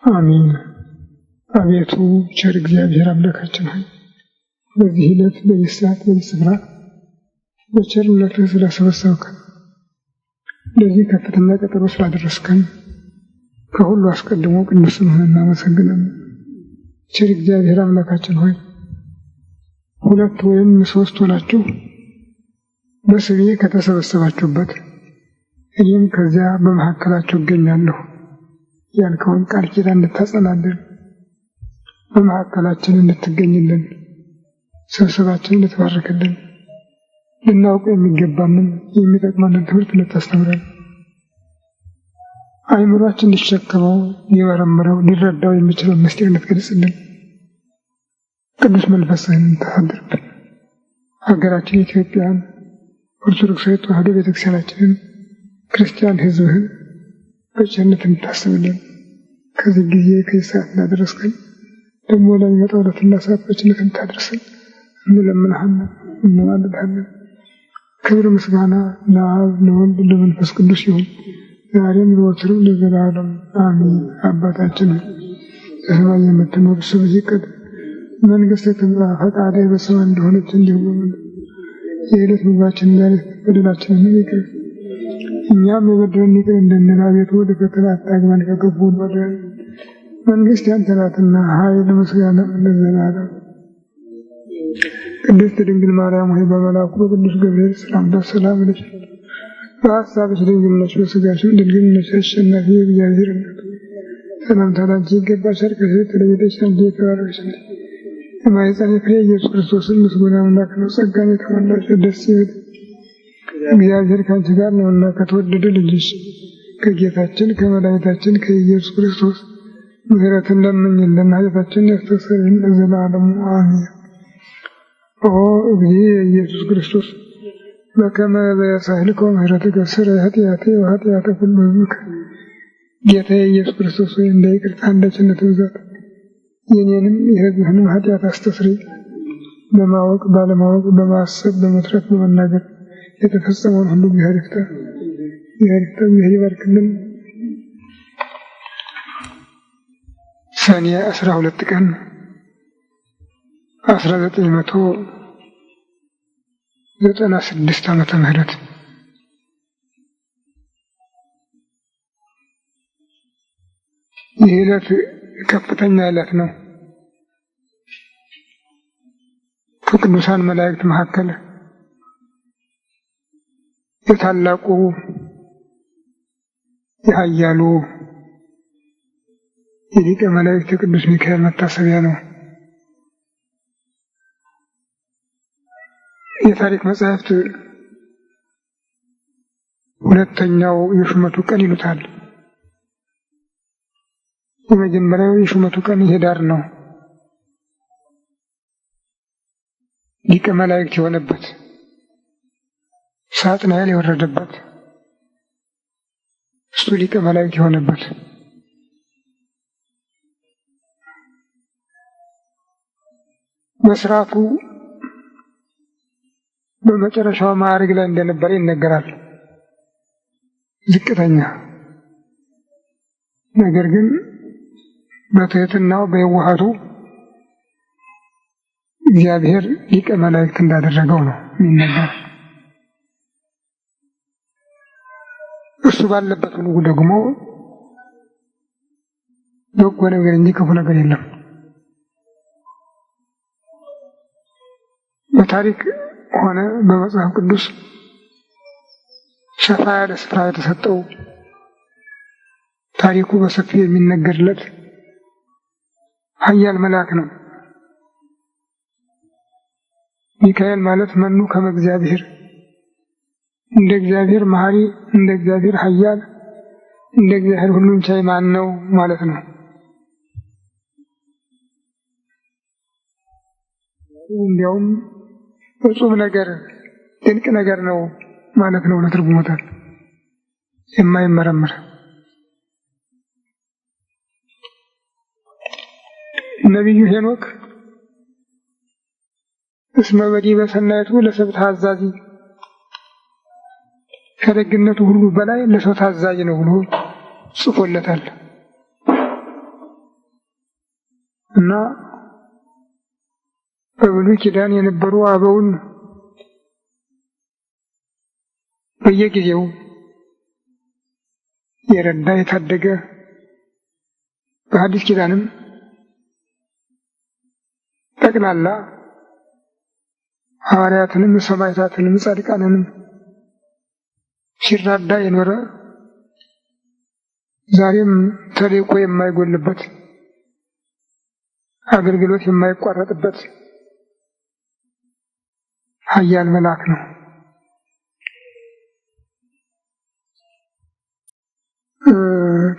አሜን። አቤቱ ቸር እግዚአብሔር አምላካችን ሆይ በዚህ ዕለት በዚህ ሰዓት በዚህ ስፍራ በቸርነትህ ስለሰበሰብከን ለዚህ ከፍተኛ ቀጠሮ ስላደረስከን ከሁሉ አስቀድሞ ቅዱስ ስምህን እናመሰግናለን። ቸር እግዚአብሔር አምላካችን ሆይ 2 ወይም 3 ሆናችሁ በስሜ ከተሰበሰባችሁበት እኔም ከዚያ በመካከላችሁ እገኛለሁ ያልከውን ቃል ኪዳን እንድታጸናልን በመካከላችን እንድትገኝልን ስብሰባችንን እንድትባርክልን ልናውቀው የሚገባንን የሚጠቅመንን ትምህርት እንድታስተምረን አእምሯችን ሊሸከመው ሊመረምረው ሊረዳው የሚችለው ምስጢር እንድትገልጽልን ቅዱስ መንፈስህን እንድታሳድርብን ሀገራችን ኢትዮጵያን ኦርቶዶክሳዊ ተዋሕዶ ቤተክርስቲያናችንን ክርስቲያን ሕዝብህን በቸርነት እንድታስብልን ከዚህ ጊዜ ከዚህ ሰዓት እንዳደረስከን ደግሞ ለሚመጣው ዕለትና ሰዓት በቸርነት እንድታደርሰን እንለምንሃለን እንማልድሃለን። ክብር ምስጋና ለአብ ለወልድ ለመንፈስ ቅዱስ ይሁን ዛሬም ዘወትርም ለዘላለም አሜን። አባታችን በሰማይ የምትኖር ስምህ ይቀደስ፣ መንግሥትህ ትምጣ፣ ፈቃድህ በሰማይ እንደሆነች እንዲሁ በምድር የዕለት ምግባችንን ዛሬ በደላችንን ይቅር እኛም የበደሉንን ይቅር እንደምንል፣ አቤቱ ወደ ፈተና አታግባን ከክፉ አድነን፣ መንግሥት ያንተ ናትና ኃይል ምስጋና ለዘላለም። ቅድስት ድንግል ማርያም ሆይ በመልአኩ በቅዱስ ገብርኤል ሰላምታ ሰላም እልሻለሁ። በሐሳብሽ ድንግል ነሽ፣ በሥጋሽም ድንግል ነሽ። አሸናፊ እግዚአብሔር እናት ሰላምታ ላንቺ ይገባሻል። ከሴቶች ተለይተሽ አንቺ የተባረክሽ ነሽ፣ የማኅፀንሽ ፍሬ ኢየሱስ ክርስቶስን ምስጉን አምላክ ነው። ጸጋን የተሞላሽ ደስ ይበልሽ፣ እግዚአብሔር ከአንቺ ጋር ነውና ከተወደደ ልጅሽ ከጌታችን ከመድኃኒታችን ከኢየሱስ ክርስቶስ ምሕረትን ለምኝልን ኃጢአታችንን ያስተሰርይልን ለዘላለሙ አሜን። ኦ እግዚእ ኢየሱስ ክርስቶስ በከመ በሳህልከ ምሕረትከ ስረይ ኃጢአቴ ወኃጢአተ ኩሉ ሕዝብከ። ጌታዬ ኢየሱስ ክርስቶስ ሆይ እንደ ይቅርታ እንደ ቸርነትህ ብዛት የኔንም የሕዝብህንም ኃጢአት አስተስርይ። በማወቅ ባለማወቅ በማሰብ በመትረፍ በመናገር የተፈጸመውን ሁሉ እግዚአብሔር ይፍታ። እግዚአብሔር ይባርክልን። ሰኔ 12 ቀን 1996 ዓመተ ምህረት ይህ ዕለት ከፍተኛ ዕለት ነው። ከቅዱሳን መላእክት መካከል የታላቁ የኃያሉ የሊቀ መላእክት ቅዱስ ሚካኤል መታሰቢያ ነው። የታሪክ መጻሕፍት ሁለተኛው የሹመቱ ቀን ይሉታል። የመጀመሪያው የሹመቱ ቀን ኅዳር ነው። ሊቀ መላእክት የሆነበት ሳጥናኤል የወረደበት እሱ ሊቀ መላእክት የሆነበት በሥርዓቱ በመጨረሻው ማዕረግ ላይ እንደነበረ ይነገራል። ዝቅተኛ ነገር ግን በትሕትናው በየዋሃቱ እግዚአብሔር ሊቀ መላእክት እንዳደረገው ነው የሚነገር። እሱ ባለበት ሁሉ ደግሞ በጎ ነገር እንጂ ክፉ ነገር የለም። በታሪክ ሆነ በመጽሐፍ ቅዱስ ሰፋ ያለ ስፍራ የተሰጠው ታሪኩ በሰፊው የሚነገርለት ኃያል መልአክ ነው። ሚካኤል ማለት መኑ ከመ እግዚአብሔር፣ እንደ እግዚአብሔር መሐሪ፣ እንደ እግዚአብሔር ኃያል፣ እንደ እግዚአብሔር ሁሉን ቻይ ማን ነው ማለት ነው። እንዲያውም እጹብ ነገር ድንቅ ነገር ነው ማለት ነው ለትርጉሞታል። የማይመረመር ነቢዩ ሄኖክ እስመ በዲበ ሰናይቱ ለሰብእ ታዛዚ፣ ከደግነቱ ሁሉ በላይ ለሰው ታዛዥ ነው ብሎ ጽፎለታል። እና በብሉይ ኪዳን የነበሩ አበውን በየጊዜው የረዳ የታደገ በሐዲስ ኪዳንም ጠቅላላ ሐዋርያትንም ሰማዕታትንም ጻድቃንንም ሲራዳ የኖረ ዛሬም ተልእኮ የማይጎልበት አገልግሎት የማይቋረጥበት ኃያል መልአክ ነው።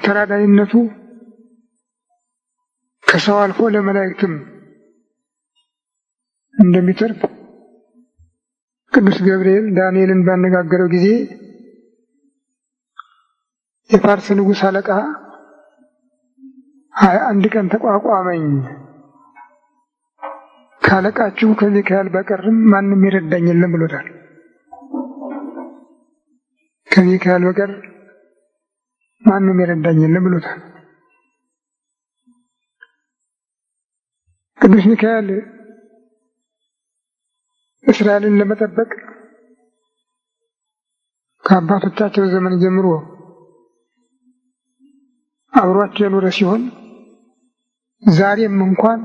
ተራዳይነቱ ከሰው አልፎ ለመላእክትም እንደሚተርፍ ቅዱስ ገብርኤል ዳንኤልን ባነጋገረው ጊዜ የፋርስ ንጉሥ አለቃ 21 ቀን ተቋቋመኝ፣ ካለቃችሁ ከሚካኤል በቀርም ማንም ይረዳኝ የለም ብሎታል። ከሚካኤል በቀር ማንም ይረዳኝ የለም ብሎታል። ቅዱስ ሚካኤል እስራኤልን ለመጠበቅ ከአባቶቻቸው ዘመን ጀምሮ አብሯቸው የኖረ ሲሆን ዛሬም እንኳን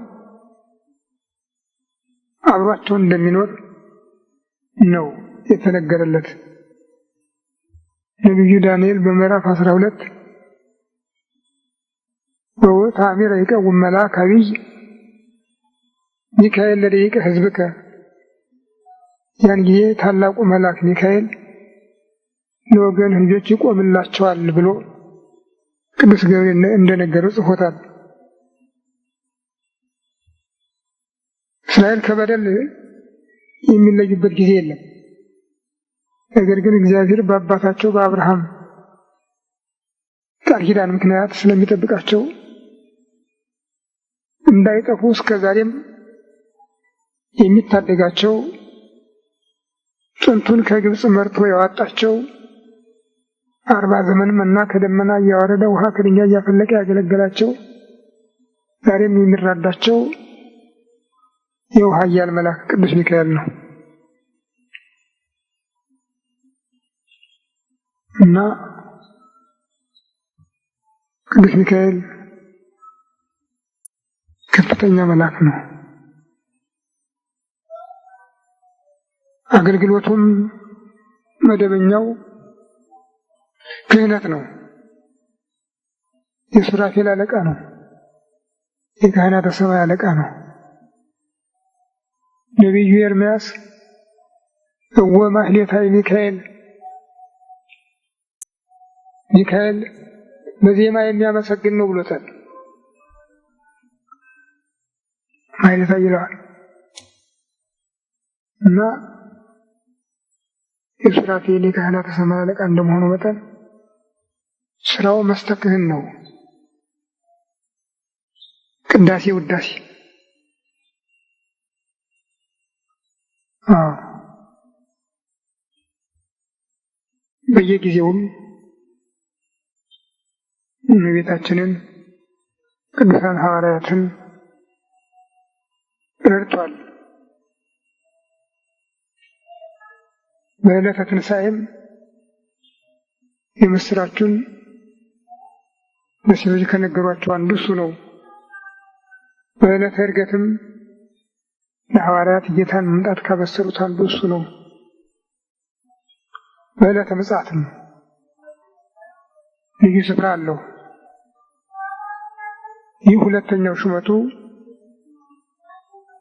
አብሯቸው እንደሚኖር ነው የተነገረለት። ነቢዩ ዳንኤል በምዕራፍ 12 ወወታሚረ ይቀውም መልአክ አቢይ ሚካኤል ለደቂቀ ሕዝብከ፣ ያን ጊዜ ታላቁ መልአክ ሚካኤል ለወገን ልጆች ይቆምላቸዋል ብሎ ቅዱስ ገብርኤል እንደነገረው ጽፎታል። እስራኤል ከበደል የሚለዩበት ጊዜ የለም። ነገር ግን እግዚአብሔር በአባታቸው በአብርሃም ቃል ኪዳን ምክንያት ስለሚጠብቃቸው እንዳይጠፉ እስከዛሬም የሚታደጋቸው ጥንቱን ከግብጽ መርቶ ያወጣቸው 40 ዘመን መና ከደመና እያወረደ ውሃ ከድንጋይ እያፈለቀ ያገለገላቸው ዛሬም የሚራዳቸው የውሃ ኃያል መልአክ ቅዱስ ሚካኤል ነው እና ቅዱስ ሚካኤል ከፍተኛ መልአክ ነው። አገልግሎቱም መደበኛው ክህነት ነው። የሱራፌል አለቃ ነው። የካህናተ ሰማይ አለቃ ነው። ነቢዩ ኤርምያስ እወ ማህሌታይ ሚካኤል፣ ሚካኤል በዜማ የሚያመሰግን ነው ብሎታል። ማህሌታይ ይለዋል እና የሱራፌል የካህናተ ሰማይ አለቃ እንደመሆኑ መጠን ስራው መስተክህን ነው። ቅዳሴ ውዳሴ በየጊዜውም እመቤታችንን ቅዱሳን ሐዋርያትን ረድቷል። በዕለተ ትንሣኤም የምስራቹን ለሰዎች ከነገሯቸው አንዱ እሱ ነው። በዕለተ ዕርገትም ለሐዋርያት ጌታን መምጣት ካበሰሩት አንዱ እሱ ነው። በዕለተ ምጽአትም ልዩ ስፍራ አለው። ይህ ሁለተኛው ሹመቱ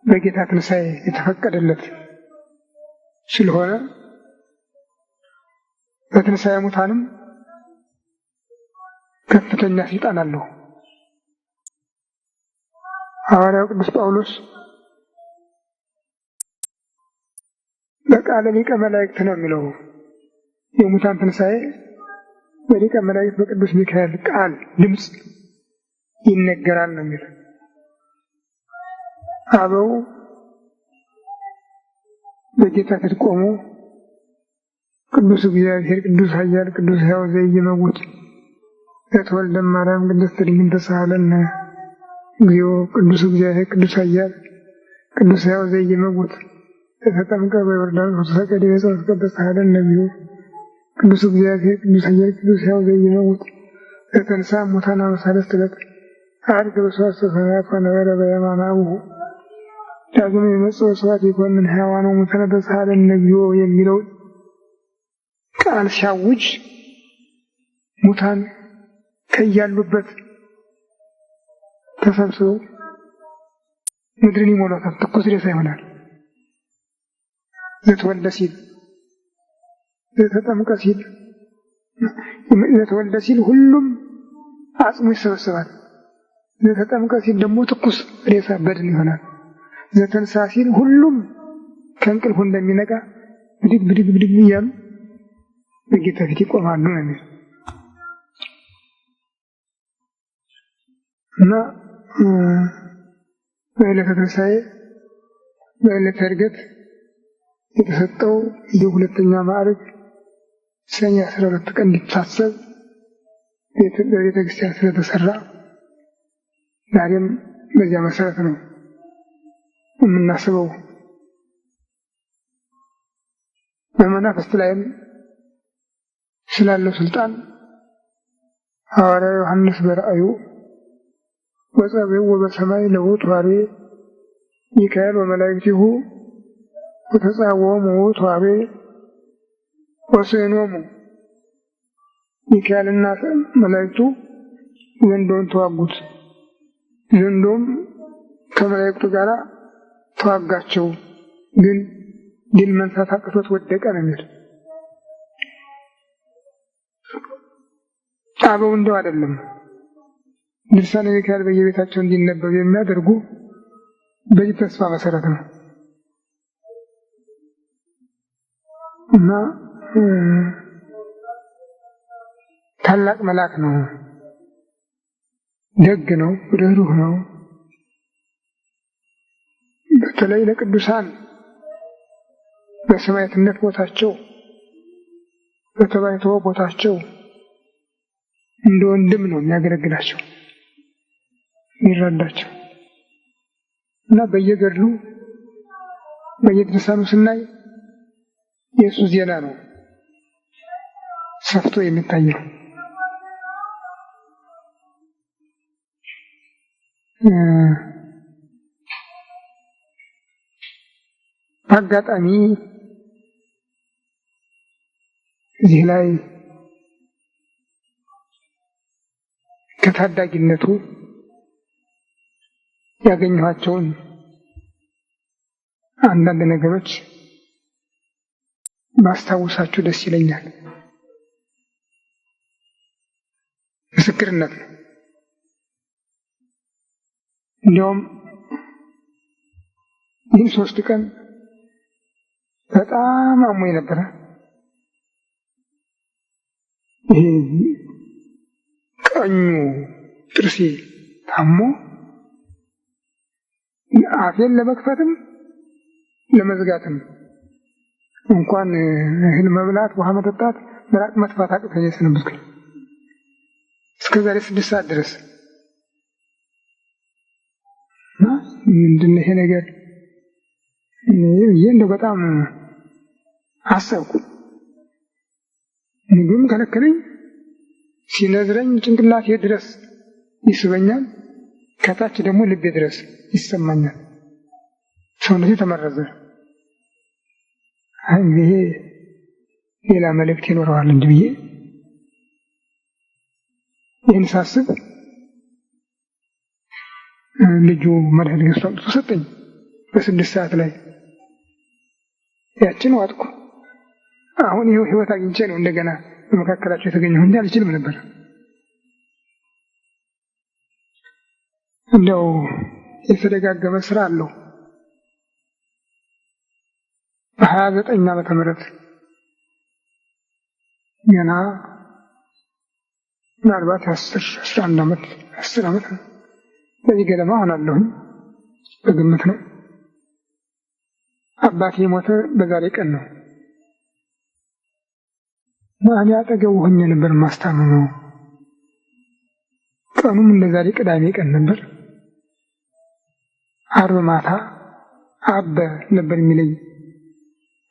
በጌታ ትንሣኤ የተፈቀደለት ስለሆነ በትንሣኤ ሙታንም ከፍተኛ ስልጣን አለው። ሐዋርያው ቅዱስ ጳውሎስ በቃለ ሊቀ መላእክት ነው የሚለው። የሙታን ትንሣኤ በሊቀ መላእክት በቅዱስ ሚካኤል ቃል ድምፅ ይነገራል ነው የሚለው። አበው በጌታ ፊት ቆሞ ቅዱስ እግዚአብሔር ቅዱስ ኃያል ቅዱስ ሕያው ዘኢይመውት ዘተወልደ እማርያም ቅድስት ድንግል ተሳሃለነ እግዚኦ ቅዱስ እግዚአብሔር ቅዱስ ኃያል ቅዱስ ሕያው ዘኢይመውት ተጠምቀ በዮርዳኖስ ወተሰቀለ በዕፀ መስቀል ተሳሃለነ እግዚኦ ቅዱስ እግዚአብሔር ቅዱስ ኃያል ቅዱስ ሕያው ዘኢይመውት ተንሥአ እሙታን በሠላስቱ ዕለት ዐርገ በሰዋስወ ሰማያት ወነበረ በየማነ አቡሁ ዳግም የመጽእ ወስብሐት ይኰንን ሕያዋነ ወሙታነ ተሳሃለነ እግዚኦ የሚለው ቃል ሲያውጅ ሙታን ከያሉበት ተሰብስበው ምድርን ይሞላታል። ትኩስ ሬሳ ይሆናል። ዘተወልደ ሲል ዘተጠምቀ ሲል ዘተወልደ ሲል ሁሉም አጽሙ ይሰበሰባል። ዘተጠምቀ ሲል ደግሞ ትኩስ ሬሳ በድን ይሆናል። ዘተንሳ ሲል ሁሉም ከእንቅልፉ እንደሚነቃ ብድግ ብድግ ብድግ እያሉ በጌታ ፊት ይቆማሉ ነው የሚለው እና በዕለተ ትንሣኤ በዕለተ ዕርገት የተሰጠው የሁለተኛ ማዕረግ ሰኔ 12 ቀን እንዲታሰብ በቤተ ክርስቲያን ስለተሰራ ዛሬም በዚያ መሰረት ነው የምናስበው። በመናፍስት ላይም ስላለው ስልጣን ሐዋርያው ዮሐንስ በራእዩ ወጸብእ በሰማይ ለውእቱ ኀቤ ሚካኤል ወመላእክቲሁ ወተጻወሙ ውእቱ ኀቤ ወስዕኖሙ ሚካኤልና መላእክቱ ዘንዶውን ተዋጉት፣ ዘንዶም ከመላእክቱ ጋር ተዋጋቸው፣ ግን ድል መንሳት አቅቶት ወደቀ ነው የሚል። አበው እንደው አይደለም ድርሳነ ሚካኤል በየቤታቸው እንዲነበብ የሚያደርጉ በዚህ ተስፋ መሰረት ነው እና ታላቅ መልአክ ነው፣ ደግ ነው፣ ርኅሩህ ነው። በተለይ ለቅዱሳን በሰማዕትነት ቦታቸው በተባይተው ቦታቸው እንደ ወንድም ነው የሚያገለግላቸው የሚረዳቸው እና በየገድሉ በየድርሳኑ ስናይ የእሱ ዜና ነው ሰፍቶ የሚታየው። በአጋጣሚ እዚህ ላይ ከታዳጊነቱ ያገኘኋቸውን አንዳንድ ነገሮች ማስታወሳችሁ ደስ ይለኛል። ምስክርነት ነው። እንዲያውም ይህን 3 ቀን በጣም አሞኝ ነበረ። ይሄ ቀኙ ጥርሴ ታሞ አፌን ለመክፈትም ለመዝጋትም እንኳን እህል መብላት ውሃ መጠጣት ምራቅ መጥፋት አቅቶኝ ሰነበትኩኝ እስከ ዛሬ 6 ሰዓት ድረስ። ምንድን ነው ይሄ ነገር? እንደው በጣም አሰብኩ። ምግብም ከለከለኝ፣ ሲነዝረኝ ጭንቅላቴ ድረስ ይስበኛል፣ ከታች ደግሞ ልቤ ድረስ ይሰማኛል። ሰውነቴ ተመረዘ። ይሄ ሌላ መልእክት ይኖረዋል እንጂ ብዬ ይህን ሳስብ ልጁ መድኃኒት ገዝቶ አምጥቶ ሰጠኝ በ6 ሰዓት ላይ። ያችን ዋጥኩ። አሁን ይኸው ህይወት አግኝቼ ነው እንደገና በመካከላቸው የተገኘሁ እንጂ አልችልም ነበር። እንደው የተደጋገመ ስራ አለው። በ29 ዓመተ ምህረት ገና ምናልባት 11 ዓመት 10 ዓመት በዚህ ገለማ ሆናለሁኝ በግምት ነው። አባቴ ሞተ በዛሬ ቀን ነው። እኔ አጠገቡ ሆኜ ነበር ማስታመመው። ቀኑም እንደዛሬ ቅዳሜ ቀን ነበር። ዓርብ ማታ አበ ነበር የሚለኝ።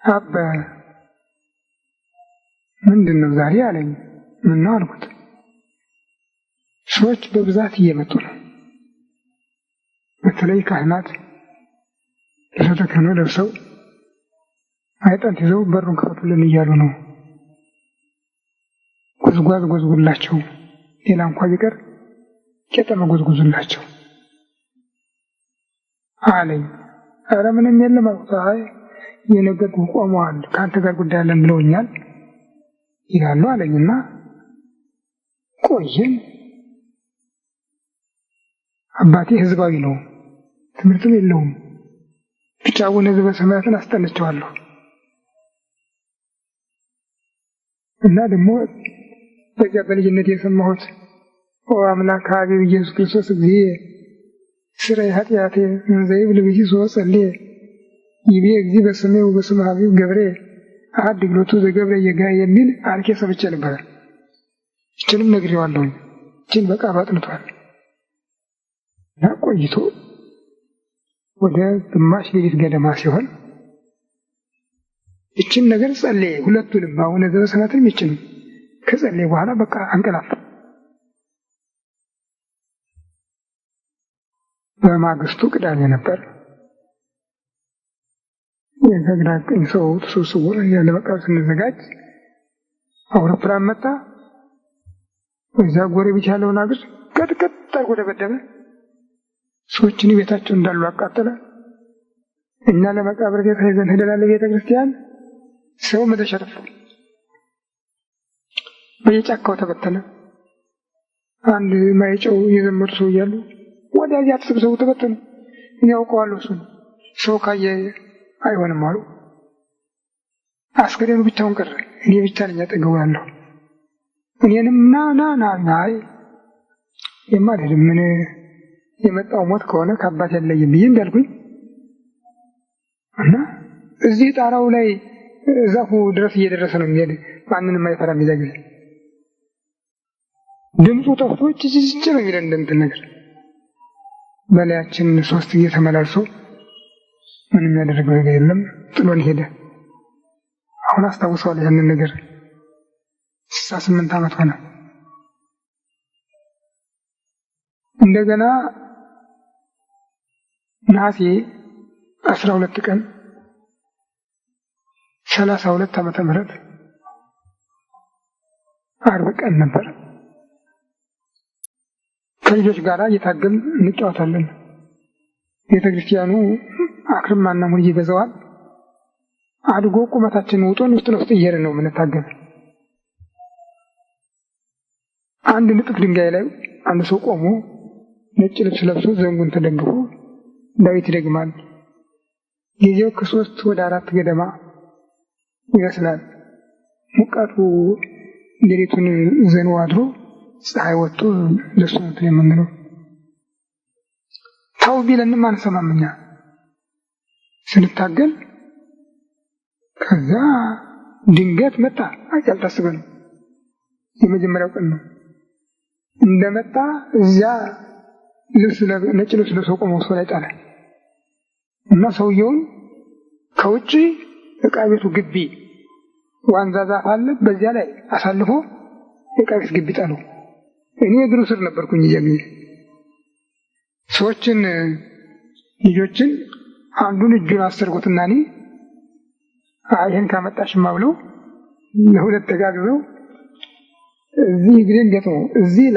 አበ ምንድነው ዛሬ አለኝ። ምን ነው አልኩት። ሰዎች በብዛት እየመጡ ነው። በተለይ ካህናት ተሸክመው ነው ለብሰው አይጣን ይዘው በሩን ከፈቱልን እያሉ ነው። ጉዝጓዝ ጎዝጉላቸው፣ ሌላ እንኳን ቢቀር ቄጠማ ጎዝጉዙላቸው አለኝ። ኧረ ምንም የለም አልኩት። አይ የነገርኩህ ቆመዋል፣ ከአንተ ጋር ጉዳይ አለን ብለውኛል ይላሉ አለኝና ቆየን። አባቴ ህዝባዊ ነው፣ ትምህርትም የለውም። ብቻ አቡነ ዘበሰማያትን አስጠንቸዋለሁ እና ደግሞ በዚያ በልጅነት የሰማሁት ኦ አምላክ ሀቢብ ኢየሱስ ክርስቶስ እግዚእ ስራይ ኃጢአቴ እንዘይብል ብሂስ ወጸልየ ይቤ እግዚእ በስሜ ወበስመ ሀቢብ ገብሬ አሐድ ግሎቱ ዘገብረ የጋይ የሚል አርኬ ሰብቼ ነበር። ይችንም ነግሬዋለሁ። ይችን በቃ ባጥንቷል። እና ቆይቶ ወደ ግማሽ ሌሊት ገደማ ሲሆን ይችን ነገር ጸለየ። ሁለቱንም አቡነ ዘበሰማያትንም ይችንም ከጸለየ በኋላ በቃ አንቀላፋ። በማግስቱ ቅዳሜ ነበር። የግራ ቀኝ ሰው ተሰብስቦ ያለ መቃብር ስንዘጋጅ አውሮፕላን መጣ። እዚያ ጎረቤት ያለውን አገር ቀጥቀጥ አድርጎ ደበደበ። ሰዎችን ቤታቸው እንዳሉ አቃጠለ። እኛ ለመቃብር ጌታ ይዘን ሄደናል ቤተ ክርስቲያን። ሰው መተሸረፈ፣ በየጫካው ተበተነ። አንድ ማይጨው የዘመዱ ሰው እያሉ ወዲያ ተሰብስበው ተበተኑ። እኔ አውቀዋለሁ እሱን ሰው ካየ አይሆንም አሉ። አስከሬኑ ብቻውን ቀረ። እኔ ብቻ ነኝ አጠገቡ ያለሁ። እኔንም ና አይ የማልሄድ ምን የመጣው ሞት ከሆነ ከአባት ያለየም ብዬ እንዳልኩኝ እና እዚህ ጣራው ላይ ዛፉ ድረስ እየደረሰ ነው የሚሄድ። ማንንም አይፈራም። ይዛ ጊዜ ድምፁ ጠፍቶ ጭጭጭ ነው የሚለን እንደምትል ነገር በላያችን 3 ጊዜ ተመላልሶ ምንም ያደረገው ነገር የለም። ጥሎን ሄደ። አሁን አስታውሰዋለሁ ያንን ነገር። 68 ዓመት ሆነ። እንደገና ነሐሴ 12 ቀን 32 ዓመተ ምህረት ዓርብ ቀን ነበር። ከልጆች ጋር እየታገልን እንጫወታለን። ቤተክርስቲያኑ አክርማና ሙሉ ይገዛዋል። አድጎ ቁመታችን ውጦን ውስጥ ለውስጥ እየሄድን ነው የምንታገል። አንድ ንጥፍ ድንጋይ ላይ አንድ ሰው ቆሞ ነጭ ልብስ ለብሶ ዘንጉን ተደግፎ ዳዊት ይደግማል። ጊዜው ከ3 ወደ 4 ገደማ ይመስላል። ሙቀቱ ሌሊቱን ዘንቦ አድሮ ፀሐይ ወጥቶ ለሱ እንትን የምንለው ታው ቢለንም አንሰማም እኛ ስንታገል። ከዛ ድንገት መጣ። አልታሰበም። የመጀመሪያው ቀን ነው። እንደመጣ እዚያ ነጭ ልብስ ለብሶ ቆሞ ሰው ላይ ጣለ እና ሰውየውን ከውጭ ዕቃ ቤቱ ግቢ ዋንዛ ዛፍ አለ፣ በዚያ ላይ አሳልፎ ዕቃ ቤት ግቢ ጣለው። እኔ እግሩ ስር ነበርኩኝ። እያገኘ ሰዎችን ልጆችን አንዱን እጁን አሰርጎትና እኔ ይህን ካመጣሽማ ብለው ለሁለት ተጋግዘው እዚህ እግሬን ገጥሞ እዚህ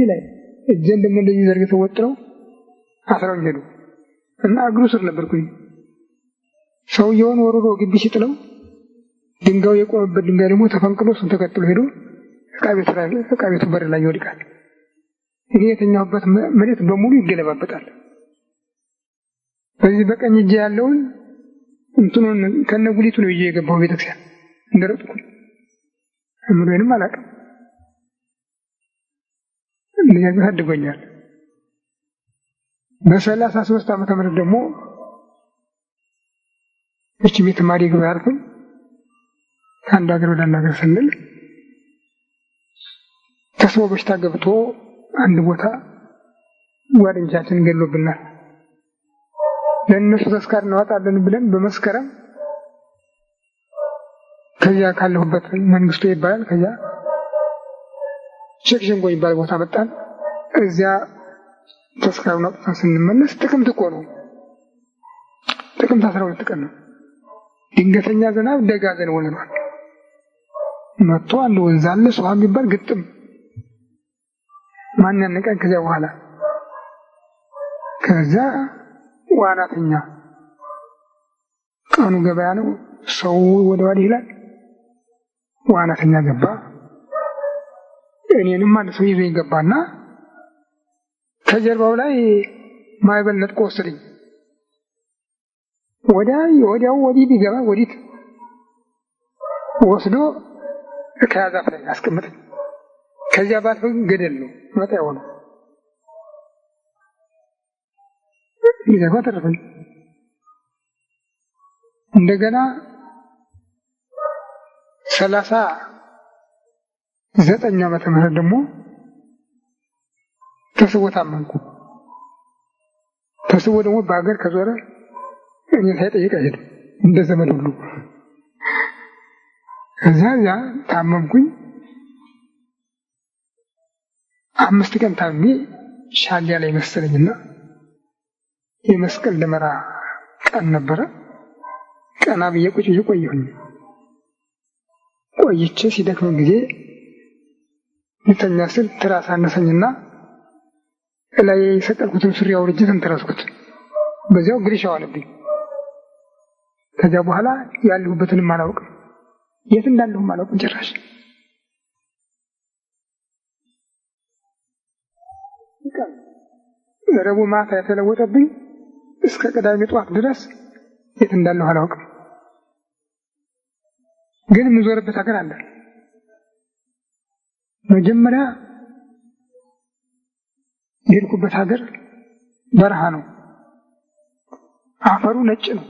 ላይ እጄን ደግሞ እንደዚህ ዘርግተው ወጥረው አስረውኝ ሄዱ እና እግሩ ስር ነበርኩኝ። ሰውየውን ወርሮ ግቢ ሲጥለው ድንጋዩ የቆመበት ድንጋይ ደግሞ ተፈንቅሎ እሱን ተከትሎ ሄዶ ዕቃ ቤቱ በር ላይ ይወድቃል። እኔ የተኛሁበት መሬት በሙሉ ይገለባበጣል። በዚህ በቀኝ እጄ ያለውን እንትኑን ከነጉሊቱ ነው ይዤ የገባው ቤተክርስቲያን እንደረጥኩ ምንም አላውቅም። እንደዚህ አድጎኛል። በ33 ዓመተ ምህረት ደግሞ እቺ ቤት ማሪ ግባርኩኝ ከአንድ ሀገር ወደ አንድ ሀገር ስንል ተስቦ በሽታ ገብቶ አንድ ቦታ ጓደኞቻችን ገሎብናል። ለእነሱ ተስካር እናወጣለን ብለን በመስከረም ከዚያ ካለሁበት መንግስቱ ይባላል ከዚያ ሸክሸንጎ ይባል ቦታ መጣን። እዚያ ተስካሩን አውጥተን ስንመለስ ጥቅምት እኮ ነው። ጥቅምት 12 ቀን ነው። ድንገተኛ ዝናብ ደጋ ዘንቦ ነበር። መጥቶ አንድ ወንዝ አለ ሷሃ የሚባል ግጥም ማን ያነቀን። ከዚያ በኋላ ከዚያ ዋናተኛ ቀኑ ገበያ ነው። ሰው ወደ ዋዲ ይላል። ዋናተኛ ገባ። እኔንም አንድ ሰው ይዞኝ ገባና ከጀርባው ላይ ማይበል ነጥቆ ወሰደኝ። ወዲያው ወዲህ ቢገባ ወዲት ወስዶ ከያዛፍ ላይ አስቀምጠኝ። ከዚያ ባልፈ ገደል ነው መጣው ነው ይዘጋ ተረፈኝ። እንደገና 39 ዓመተ ምህረት ደግሞ ተስቦ ታመንኩ። ተስቦ ደግሞ በአገር ከዞረ እኔ ሳይጠይቅ አይሄድም እንደ ዘመን ሁሉ። ከዚያ ታመምኩኝ። 5 ቀን ታሜ ሻሊያ ላይ መሰለኝና የመስቀል ደመራ ቀን ነበረ። ቀና ብዬ ቁጭ ብዬ ቆየሁኝ። ቆይቼ ሲደክመኝ ጊዜ ልተኛ ስል ትራስ አነሰኝና ላይ የሰቀልኩትን ሱሪ አውርጄ ተንተራስኩት። በዚያው ግሪሻ ዋለብኝ። ከዚያ በኋላ ያለሁበትንም አላውቅም፣ የት እንዳለሁም አላውቅም ጭራሽ። ረቡዕ ማታ የተለወጠብኝ እስከ ቅዳሜ ጠዋት ድረስ የት እንዳለሁ አላውቅም። ግን የምዞርበት ሀገር አለ። መጀመሪያ የሄድኩበት ሀገር በረሃ ነው። አፈሩ ነጭ ነው።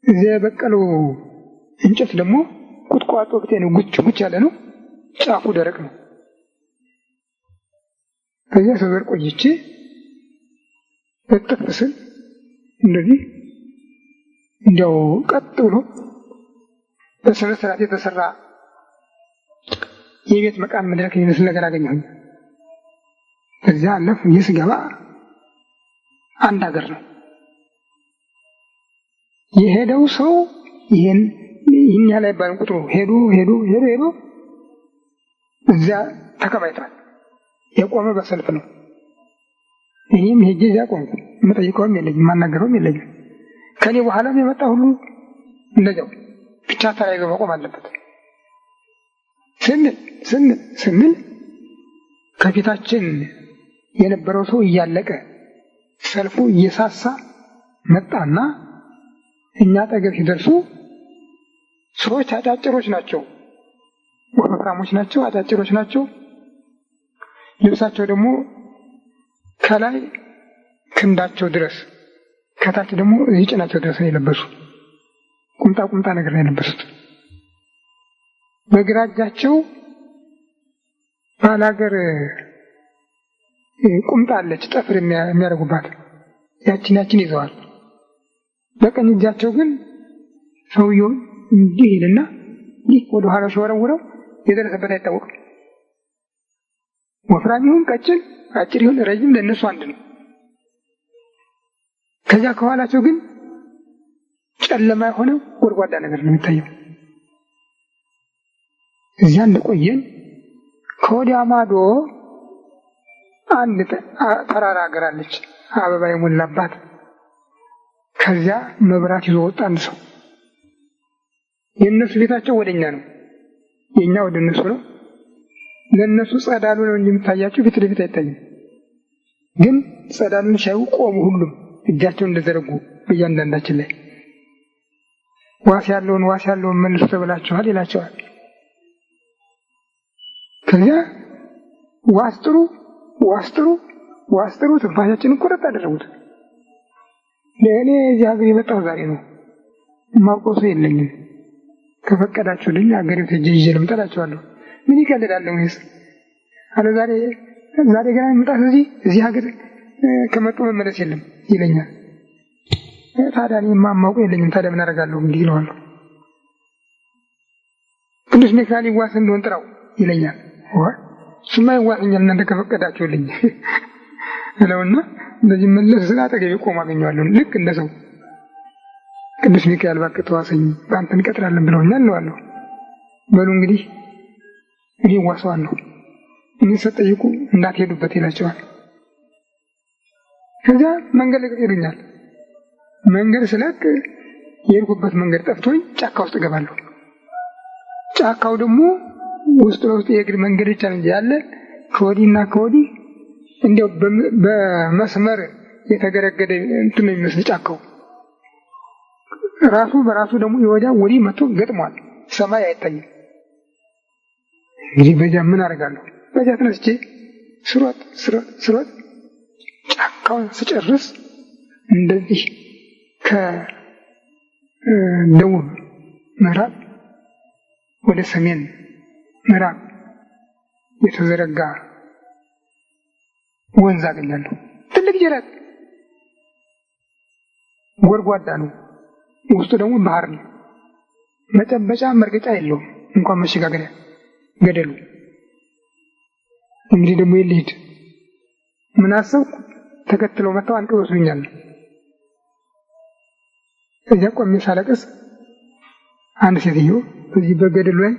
እዚያ የበቀለው እንጨት ደግሞ ቁጥቋጦ ብቻ ነው፣ ጉች ያለ ነው። ጫፉ ደረቅ ነው። ከዚያ ሰበር ቆይቼ እጥፍ ስል እንደዚህ እንዲያው ቀጥ ብሎ በስነ ስርዓት የተሰራ የቤት መቃን መድረክ የሚመስል ነገር አገኘሁኝ። ከዚያ አለፍ ስገባ አንድ ሀገር ነው። የሄደው ሰው ይህን ያህል አይባልም ቁጥሩ። ሄዶ እዚያ ተከማይቷል። የቆመ በሰልፍ ነው። እኔም ሄጄ እዚያ ቆምኩ። የምጠይቀውም የለኝም፣ ማናገረውም የለኝም። ከኔ በኋላም የመጣ ሁሉ እንደዚያው ብቻ ተራይዞ መቆም አለበት። ስንል ከፊታችን የነበረው ሰው እያለቀ ሰልፉ እየሳሳ መጣና እኛ አጠገብ ሲደርሱ ሰዎች አጫጭሮች ናቸው፣ ወፍራሞች ናቸው፣ አጫጭሮች ናቸው። ልብሳቸው ደግሞ ከላይ ክንዳቸው ድረስ ከታች ደግሞ እዚህ ጭናቸው ድረስ ነው የለበሱ። ቁምጣ ነገር ነው የለበሱት። በግራ እጃቸው ባላገር ቁምጣ አለች ጠፍር የሚያደርጉባት፣ ያችን ይዘዋል። በቀኝ እጃቸው ግን ሰውየው እንዲህ ይልና እንዲህ ወደ ኋላ ሲወረውረው የደረሰበት አይታወቅም። ወፍራም ይሁን ቀጭን፣ አጭር ይሁን ረጅም ለእነሱ አንድ ነው። ከዚያ ከኋላቸው ግን ጨለማ የሆነ ጎድጓዳ ነገር ነው የሚታየው። እዚያ እንደቆየን ከወዲያ ማዶ አንድ ተራራ ሀገር አለች፣ አበባ የሞላባት። ከዚያ መብራት ይዞ ወጣ አንድ ሰው። የእነሱ ቤታቸው ወደኛ ነው፣ የኛ ወደ እነሱ ነው። ለእነሱ ጸዳሉ ነው እንጂ የምታያቸው ፊት ለፊት አይታይም። ግን ጸዳሉን ሲያዩ ቆሙ። ሁሉም እጃቸውን እንደዘረጉ በእያንዳንዳችን ላይ ዋስ ያለውን መልሱ ተብላችኋል ይላቸዋል። ከዚያ ዋስጥሩ ትንፋሻችንን ቁረጥ አደረጉት። ለእኔ እዚህ ሀገር የመጣሁ ዛሬ ነው፣ የማውቀው ሰው የለኝም። ከፈቀዳችሁልኝ ሀገሬው ሄጄ ይዤ ልምጣ እላቸዋለሁ። ምን ይቀልዳለሁ ወይስ አለ ዛሬ ዛሬ ገና መምጣት እዚህ ሀገር ከመጡ መመለስ የለም ይለኛል። ታዲያ እኔ የማውቀው የለኝም ታዲያ ምን አደርጋለሁ እንግዲህ እለዋለሁ። ቅዱስ ሚካኤል ይዋስ እንደሆን ጥራው ይለኛል። እሱማ ይዋሰኛል እናንተ ከፈቀዳችሁልኝ እለውና እንደዚህ መለስ ስለ አጠገቤ ቆሞ አገኘዋለሁ። ልክ እንደ ሰው ቅዱስ ሚካኤል እባክህ ተዋሰኝ በአንተ እንቀጥራለን ብለውኛል እለዋለሁ። በሉ እንግዲህ እኔ እዋሰዋለሁ እኔ ስትጠይቁ እንዳትሄዱበት ይላቸዋል። ከዚያ መንገድ ልቀቅ ይሉኛል። መንገድ ስለቅ የሄድኩበት መንገድ ጠፍቶኝ ጫካ ውስጥ እገባለሁ። ጫካው ደግሞ ውስጥ ለውስጥ የእግር መንገድ ብቻ ነው ያለ ከወዲህና ከወዲህ እንዲያው በመስመር የተገረገደ እንትን ነው የሚመስል ጫካው ራሱ በራሱ ደግሞ የወዲያ ወዲህ መጥቶ ገጥሟል። ሰማይ አይታይም። እንግዲህ በዚያ ምን አደርጋለሁ? በዚያ ተነስቼ ስሮጥ ጫካውን ስጨርስ እንደዚህ ከደቡብ ምዕራብ ወደ ሰሜን ምዕራብ የተዘረጋ ወንዝ አገኛለሁ። ትልቅ ጅረት ጎድጓዳ ነው። ውስጡ ደግሞ ባህር ነው። መጨበጫ መርገጫ የለውም እንኳን መሸጋገሪያ ገደሉ። እንግዲህ ደግሞ የልሂድ ምን አሰብኩ? ተከትለው መጥተው አንቀው ይወስዱኛል። እዚያ ቆሜ ሳለቅስ አንድ ሴትዮ እዚህ በገደሉ ላይ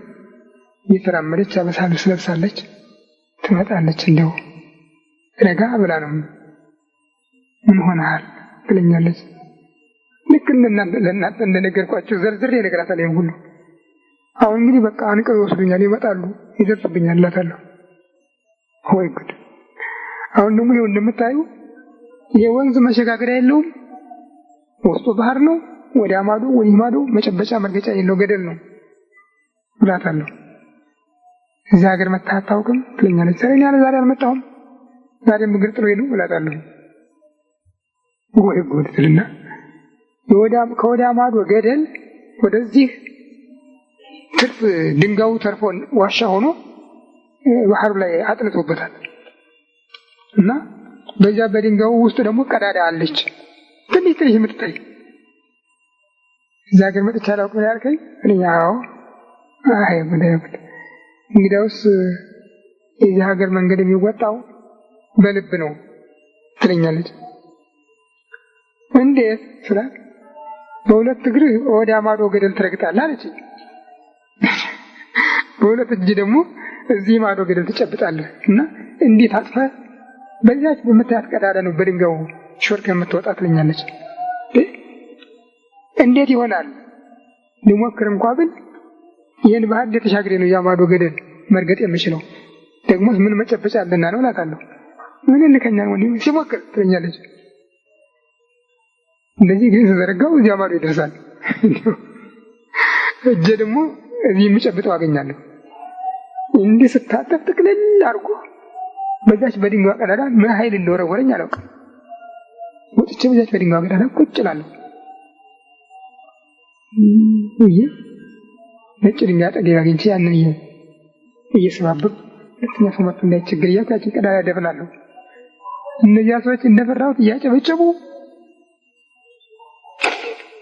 እየተራመደች አበሳ ልብስ ለብሳለች ትመጣለች። እንደው ረጋ ብላ ነው ምን ሆነሃል ትለኛለች። ልክ ለእናንተ እንደነገርኳቸው ዘርዝሬ እነግራታለሁ ሁሉ። አሁን እንግዲህ በቃ አንቀው ይወስዱኛል፣ ይመጣሉ፣ ይደርሱብኛል እላታለሁ። ወይ ጉድ! አሁን ደግሞ ይኸው እንደምታዩ የወንዝ መሸጋገሪያ የለውም። ውስጡ ባህር ነው። ወዲያ ማዶ ወዲህ ማዶ መጨበጫ መርገጫ የለው ገደል ነው እላታለሁ። እዚህ ሀገር መጥተህ አታውቅም ትለኛለች። ዛሬ አልመጣሁም ዛሬም እግር ጥሎኝ ነው እላታለሁ። ወይ ጉድ ትልና ከወዲያ ማዶ ገደል ወደዚህ ትርፍ ድንጋዩ ተርፎ ዋሻ ሆኖ ባህሩ ላይ አጥልቶበታል እና በዚያ በድንጋዩ ውስጥ ደግሞ ቀዳዳ አለች ትንሽ የምትታይ። እዚያ ሀገር መጥቼ አላውቅም ያልከኝ እኔ እንግዲያውስ የዚህ ሀገር መንገድ የሚወጣው በልብ ነው ትለኛለች። እንዴት ስላት በሁለት እግር ወዲያ ማዶ ገደል ትረግጣለህ አለች። በሁለት እጅ ደግሞ እዚህ ማዶ ገደል ትጨብጣለህ እና እንዴት አጥፈህ በዚያች በምታያት ቀዳዳ ነው በድንጋዩ ሾልከ የምትወጣ ትለኛለች። እንዴት ይሆናል ልሞክር እንኳን ብል ይህን ባህር ተሻግሬ ነው ያማዶ ገደል መርገጥ የምችለው። ደግሞ ምን መጨበጫ አለና ነው እላታለሁ። ምን ልከኛል ወንድም ሲሞክር ትለኛለች። እንደዚህ ግን ተዘረጋው እዚያ ማዶ ይደርሳል። እጄ ደግሞ እዚህ የሚጨብጠው አገኛለሁ። እንዲህ ስታጠፍ ጥቅልል አድርጎ በዛች በድንጋይ ቀዳዳ ምን ኃይል እንደወረወረኝ አላውቅም። ወጥቼ በዛች በድንጋይ ቀዳዳ ቁጭ እላለሁ። ነጭ ድንጋይ አጠገብ አግኝቼ ያንን እየሰባበብ ሁለተኛ ሰው መጥቶ እንዳይቸገር እያልኩ ያችን ቀዳዳ ደፍናለሁ። እነዚያ ሰዎች እንደፈራሁት እያጨበጨቡ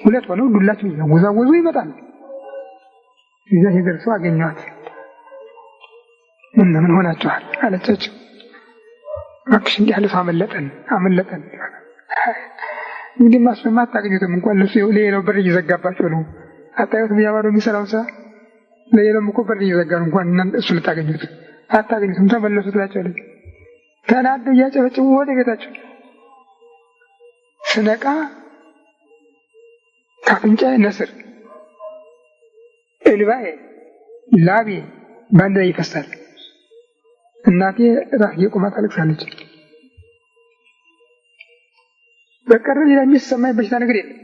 ሁለት ሆነው ዱላቸው እያወዛወዙ ይመጣሉ። እዛ ሲደርሱ አገኘኋት። ምን ሆናችኋል አለቻቸው። እባክሽ እንዲህ አለፈ አመለጠን። እንግዲህ ማስፈማት አታገኙትም እንኳን ለሱ ሌላው በር እየዘጋባቸው ነው። አታዩት በያባዶ የሚሰራው ስራ ለሌላውም እኮ በር እየዘጋ ነው። እንኳን እናንተ እሱ አታገኙትም ተመለሱ ትላቸዋለች። ተናደው እያጨበጨቡ ወደ ቤታቸው ስነቃ ካፍንጫዬ ነስር እንባዬ ላቤ ባንድ ላይ ይፈሳል። እናቴ ራስ የቆማ ታለቅሳለች። በቀረ ሌላ የሚሰማኝ በሽታ ነገር የለም።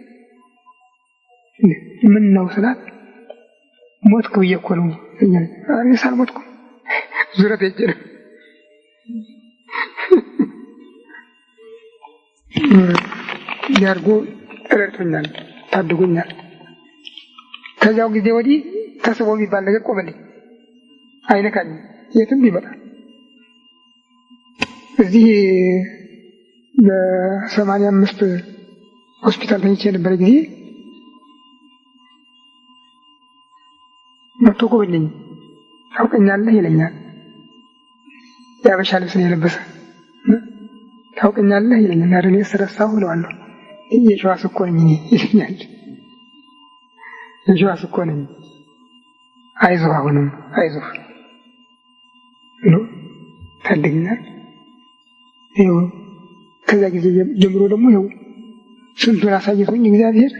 ምን ነው ስላት ሞትኩ ብዬ እኮ ነው እኔ ሳልሞትኩ ዙረት ሄጄ ነው ያርጎ ረድቶኛል፣ ታድጎኛል። ከዚያው ጊዜ ወዲህ ተስቦ የሚባል ነገር ቆመልኝ፣ አይነካኝም የትም ይመጣል። እዚህ በ85 ሆስፒታል ተኝቼ የነበረ ጊዜ መጥቶ ጎበኘኝ። ታውቀኛለህ ይለኛል። የአበሻ ልብስ ነው የለበሰ። ታውቀኛለህ ይለኛል። ኧረ እኔ ስረሳሁ እለዋለሁ። የሸዋስ እኮ ነኝ ይለኛል። የሸዋስ እኮ ነኝ። አይዞህ አሁንም አይዞህ ብሎ ታደገኛል። ይኸው ከዛ ጊዜ ጀምሮ ደግሞ ይኸው ስንቱን አሳይቶኝ እግዚአብሔር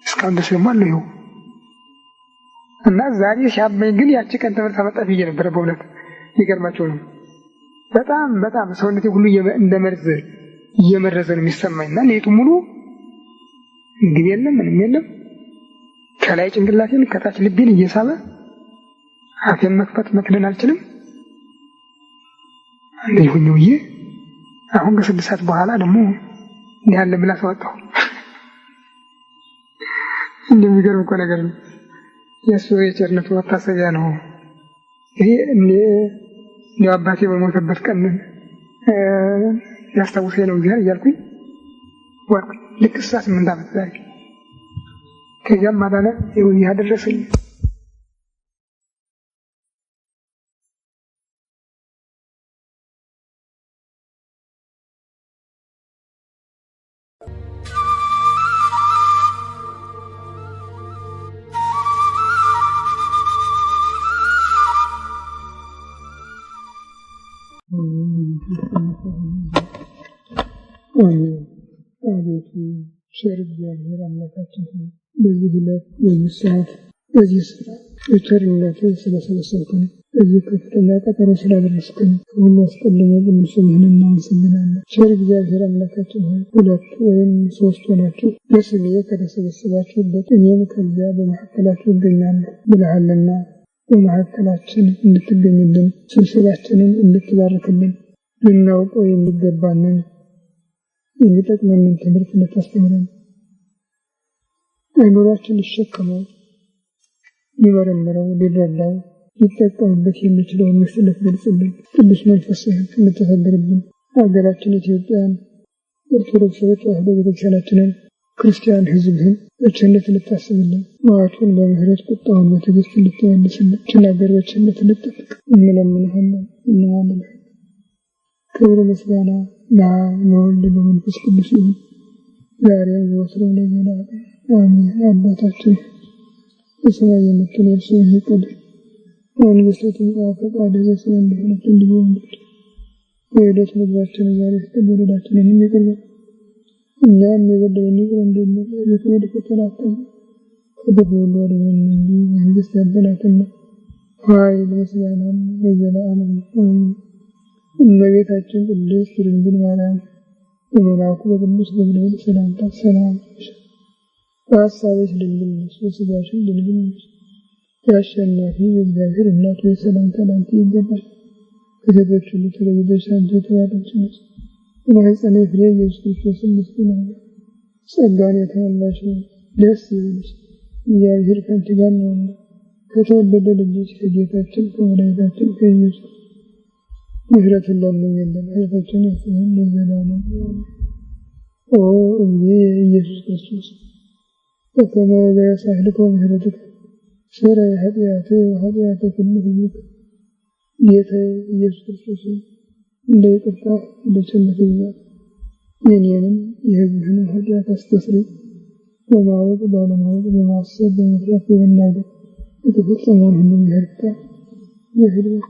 እስካሁን ድረስ ደግሞ አለው። ይኸው እና ዛሬ ሲያመኝ ግን ያቺ ቀን ትምህርት አመጣች ብዬ ነበረ። በእውነት ይገርማቸው ነው። በጣም በጣም ሰውነቴ ሁሉ እንደ መርዝ እየመረዘ ነው የሚሰማኝና ሌቱ ሙሉ ምግብ የለም ምንም የለም። ከላይ ጭንቅላቴን ከታች ልቤን እየሳበ አፌን መክፈት መክደን አልችልም። እንዴ ሁኚ አሁን ከ6 ሰዓት በኋላ ደግሞ ያለ ምላስ ወጣው። እንደሚገርም እኮ ነገር ነው። የእሱ የቸርነቱ መታሰቢያ ነው። ይሄ እንደ አባቴ በሞተበት ቀን ያስታውሰኝ ነው እግዚአብሔር እያልኩኝ ወርኩ። ልክ 8 ዓመት ዛሬ ከዚያም ማዳነ ይሁን ያደረሰኝ። አቤቱ ቸር እግዚአብሔር አምላካችን ሆይ በዚህ ዕለት በዚህ ሰዓት በዚህ ስፍራ በቸርነትህ ስለሰበሰብከን በዚህ ከፍተኛ ቀጠሮ ስላደረስከን ከሁሉ አስቀድሞ ቅዱስ ስምህን እናመሰግናለን። ቸር እግዚአብሔር አምላካችን ሆይ 2 ወይም 3 ሆናችሁ በስሜ ከተሰበሰባችሁበት እኔም ከዚያ በመካከላችሁ እገኛለሁ ብለሃልና በመካከላችን እንድትገኝልን ስብሰባችንን እንድትባርክልን ልናውቀው የሚገባንን የሚጠቅመንን ትምህርት እንድታስተምረን አእምሯችን ሊሸከመው ሊመረምረው ሊረዳው ሊጠቀምበት የሚችለውን ምስጢር ልትገልጽልን ቅዱስ መንፈስህን እንድትተገብርብን ሀገራችን ኢትዮጵያን ኦርቶዶክሳዊ ተዋሕዶ ቤተክርስቲያናችንን ክርስቲያን ሕዝብህን በቸርነት ልታስብልን መዓቱን በምህረት ቁጣውን በትዕግስት ልትመልስልን ይህችን ሀገር በቸርነት ልትጠብቅ እንለምንሃለን እንማልድሃለን። ክብር ምስጋና ለአብ ለወልድ ለመንፈስ ቅዱስ ይሁን ዛሬም ዘወትርም ለዘላለሙ አሜን። አባታችን በሰማይ የምትኖር ስምህ ይቀደስ፣ መንግሥትህ ትምጣ፣ ፈቃድህ በሰማይ እንደሆነች እንዲሁ በምድር የዕለት ምግባችንን ዛሬ ስጠን፣ በደላችንንም ይቅር በለን እኛም የበደሉንን ይቅር እንደምንል፣ አቤቱ ወደ ፈተና አታግባን ከክፉ ሁሉ አድነን እንጂ መንግሥት ያንተ ናትና ኃይል ምስጋናም ለዘላለሙ አሜን። እመቤታችን ቅድስት ድንግል ማርያም በመልአኩ በቅዱስ ገብርኤል ሰላምታ ሰላም ነሽ፣ በሐሳብሽ ድንግል ነሽ፣ በሥጋሽም ድንግል ነሽ። የአሸናፊ የእግዚአብሔር እናት ሆይ ሰላምታ ላንቺ ይገባል። ከሴቶች ሁሉ ተለይተሽ አንቺ የተባረክሽ ነሽ፣ የማኅፀንሽ ፍሬ ኢየሱስ ክርስቶስ ምስጉን ነው። ጸጋን የተመላሽ ሆይ ደስ ይበልሽ፣ እግዚአብሔር ከአንቺ ጋር ነውና ከተወደደ ልጅሽ ከጌታችን ከመድኃኒታችን ከኢየሱስ ምሕረትን ለምኝልን ኃጢአታችንን ያስብልን ለዘላለሙ። ኦ እግዚእ ኢየሱስ ክርስቶስ በከመ በያሳህልከ ምሕረትከ ሠረይ ኃጢአቴ ወኃጢአተ ኩሉ ሕዝብከ። ጌታዬ ኢየሱስ ክርስቶስ እንደ ይቅርታህ እንደ ቸርነትህ ብዛት የእኔንም የሕዝብህንም ኃጢአት አስተስርይ። በማወቅ ባለማወቅ በማሰብ በመፍራት በመናገር የተፈጸመውን ሁሉ ይቅርታ ይሁን።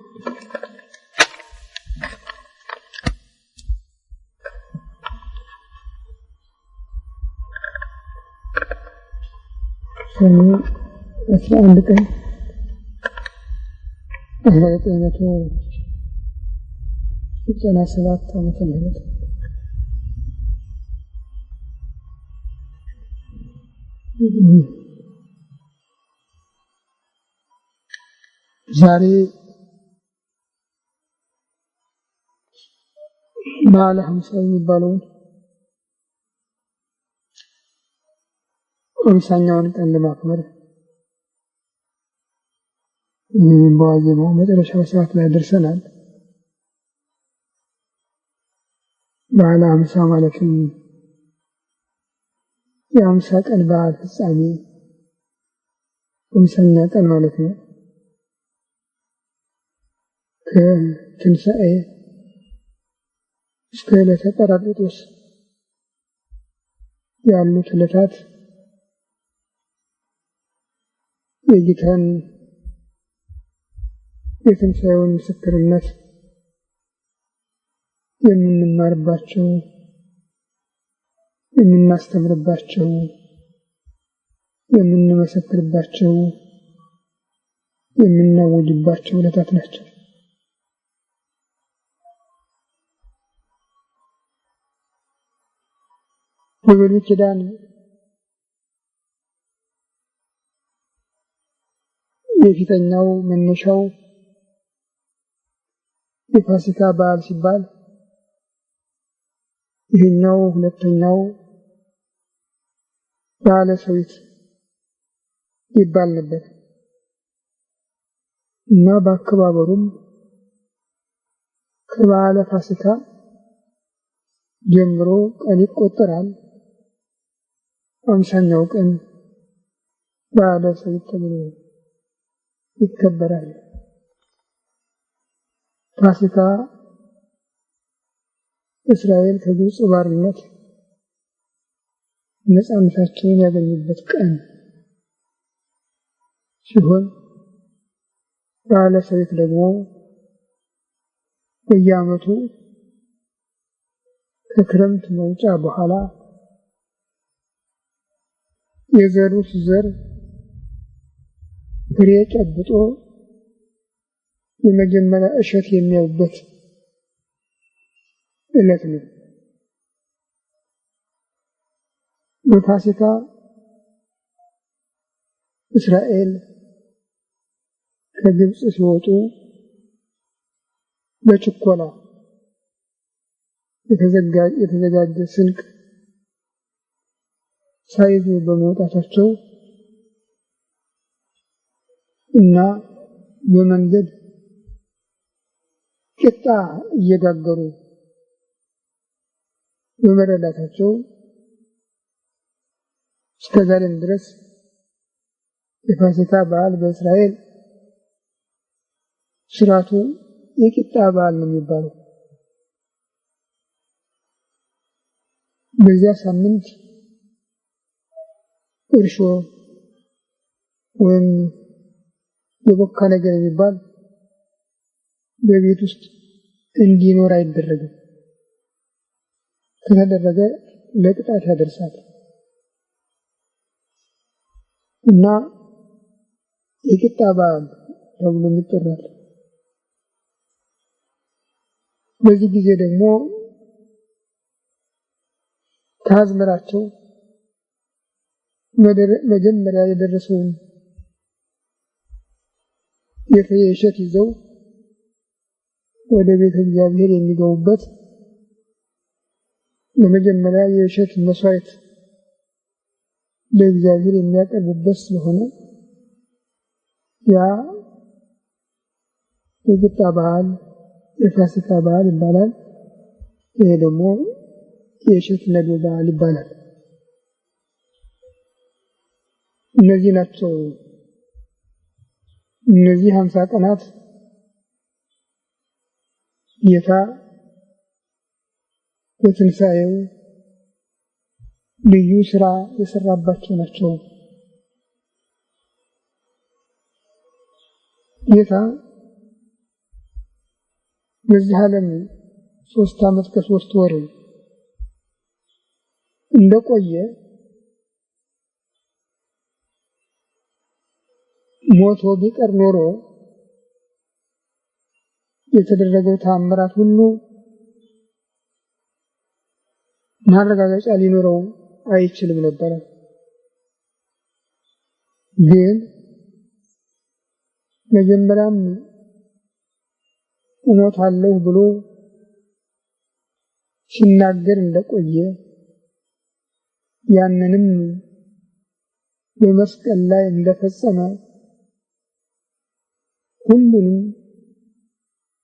ሰኔ 11 ቀን 1997 ዓመተ ምህረት ዛሬ በዓለ ሀምሳ የሚባለውን 50ኛውን ቀን ለማክበር በዋዜማው መጨረሻው ሰዓት ላይ ደርሰናል። በዓለ ሃምሳ ማለትም የሃምሳ ቀን በዓል ፍጻሜ ሃምሳኛ ቀን ማለት ነው። ከትንሣኤ እስከ ዕለተ ጰራቅሊጦስ ያሉት ዕለታት የጌታን የትንሣኤውን ምስክርነት የምንማርባቸው፣ የምናስተምርባቸው፣ የምንመሰክርባቸው፣ የምናወጅባቸው ዕለታት ናቸው። በብሉይ ኪዳን የፊተኛው መነሻው የፋሲካ በዓል ሲባል ይህኛው ሁለተኛው በዓለ ሰዊት ይባል ነበር እና በአከባበሩም ከበዓለ ፋሲካ ጀምሮ ቀን ይቆጠራል። ሃምሳኛው ቀን በዓለ ሰዊት ተብሎ ይከበራል። ፋሲካ እስራኤል ከግብጽ ባርነት ነፃነታቸውን ያገኙበት ቀን ሲሆን በዓለ ሰዊት ደግሞ በየዓመቱ ከክረምት መውጫ በኋላ የዘሩት ዘር ፍሬ ጨብጦ የመጀመሪያ እሸት የሚያዩበት ዕለት ነው። በፋሲካ እስራኤል ከግብጽ ሲወጡ በችኮላ የተዘጋጀ ስንቅ ሳይዙ በመውጣታቸው እና በመንገድ ቂጣ እየጋገሩ በመረዳታቸው እስከዛሬም ድረስ የፋሲካ በዓል በእስራኤል ስርዓቱ የቂጣ በዓል ነው የሚባለው። በዚያ ሳምንት እርሾ ወይም የቦካ ነገር የሚባል በቤት ውስጥ እንዲኖር አይደረግም። ከተደረገ ለቅጣት ያደርሳል እና የቂጣ በዓል ተብሎ ይጠራል። በዚህ ጊዜ ደግሞ ከአዝመራቸው መጀመሪያ የደረሰውን የፍሬ እሸት ይዘው ወደ ቤተ እግዚአብሔር የሚገቡበት ለመጀመሪያ የእሸት መስዋዕት ለእግዚአብሔር የሚያቀርቡበት ስለሆነ ያ የቂጣ በዓል የፋሲካ በዓል ይባላል። ይሄ ደግሞ የእሸት ነዶ በዓል ይባላል። እነዚህ ናቸው። እነዚህ 50 ቀናት ጌታ በትንሣኤው ልዩ ስራ የሰራባቸው ናቸው። ጌታ በዚህ ዓለም 3 ዓመት ከ3 ወር እንደቆየ ሞቶ ቢቀር ኖሮ የተደረገው ተአምራት ሁሉ ማረጋገጫ ሊኖረው አይችልም ነበር። ግን መጀመሪያም እሞታለሁ ብሎ ሲናገር እንደቆየ ያንንም በመስቀል ላይ እንደፈጸመ ሁሉንም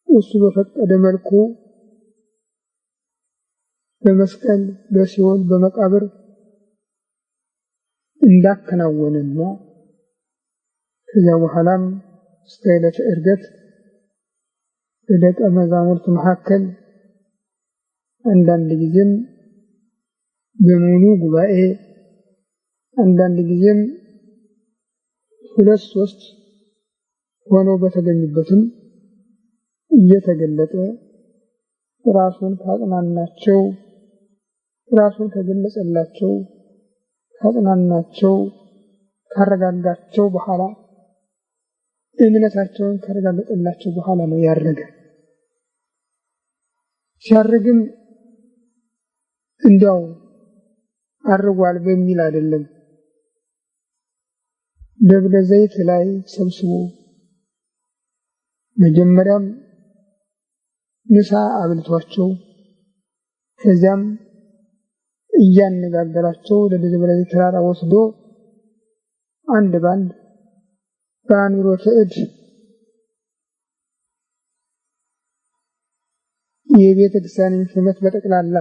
እሱ በፈቀደ መልኩ በመስቀል በሲኦል በመቃብር እንዳከናወነና ከዚያ በኋላም እስከ ዕለተ ዕርገት በደቀ መዛሙርት መካከል አንዳንድ ጊዜም በሙሉ ጉባኤ አንዳንድ ጊዜም 2-3 ሆነው በተገኙበትም እየተገለጠ ራሱን ካጽናናቸው ራሱን ከገለጸላቸው ካጽናናቸው ካረጋጋቸው በኋላ እምነታቸውን ካረጋገጠላቸው በኋላ ነው ያረገ። ሲያርግም እንዲያው አርጓል በሚል አይደለም። ደብረ ዘይት ላይ ሰብስቦ መጀመሪያም ምሳ አብልቷቸው ከዚያም እያነጋገራቸው ወደ ደብረ ዘይት ተራራ ወስዶ አንድ ባንድ በአንብሮተ እድ የቤተ ክርስቲያንን ሹመት በጠቅላላ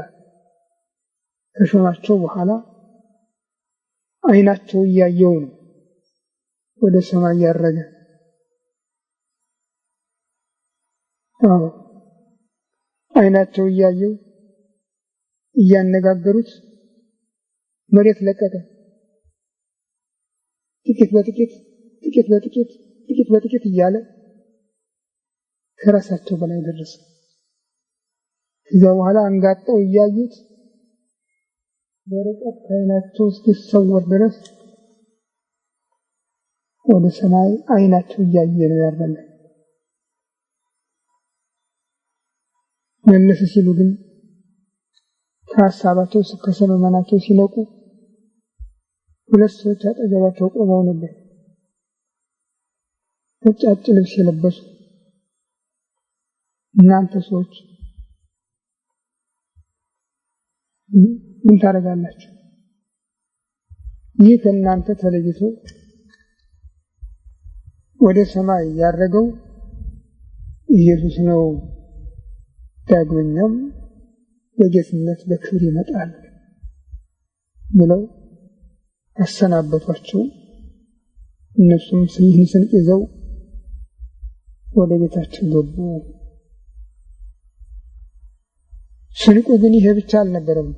ከሾማቸው በኋላ አይናቸው እያየው ነው ወደ ሰማይ ያረገ። አይናቸው እያየው እያነጋገሩት መሬት ለቀቀ። ጥቂት በጥቂት እያለ ከራሳቸው በላይ ደረሰ። ከዚያ በኋላ አንጋጠው እያዩት በርቀት አይናቸው እስኪሰወር ድረስ ወደ ሰማይ አይናቸው እያየ ነው ያረገ። መለስ ሲሉ ግን ከሀሳባቸው ከሰመመናቸው ሲነቁ 2 ሰዎች አጠገባቸው ቆመው ነበር። ነጫጭ ልብስ የለበሱ። እናንተ ሰዎች ምን ታደርጋላችሁ? ይህ ከእናንተ ተለይቶ ወደ ሰማይ ያረገው ኢየሱስ ነው። ዳግመኛም በጌትነት በክብር ይመጣል ብለው አሰናበቷቸው። እነሱም ይህን ስንቅ ይዘው ወደ ቤታቸው ገቡ። ስንቁ ግን ይሄ ብቻ አልነበረም።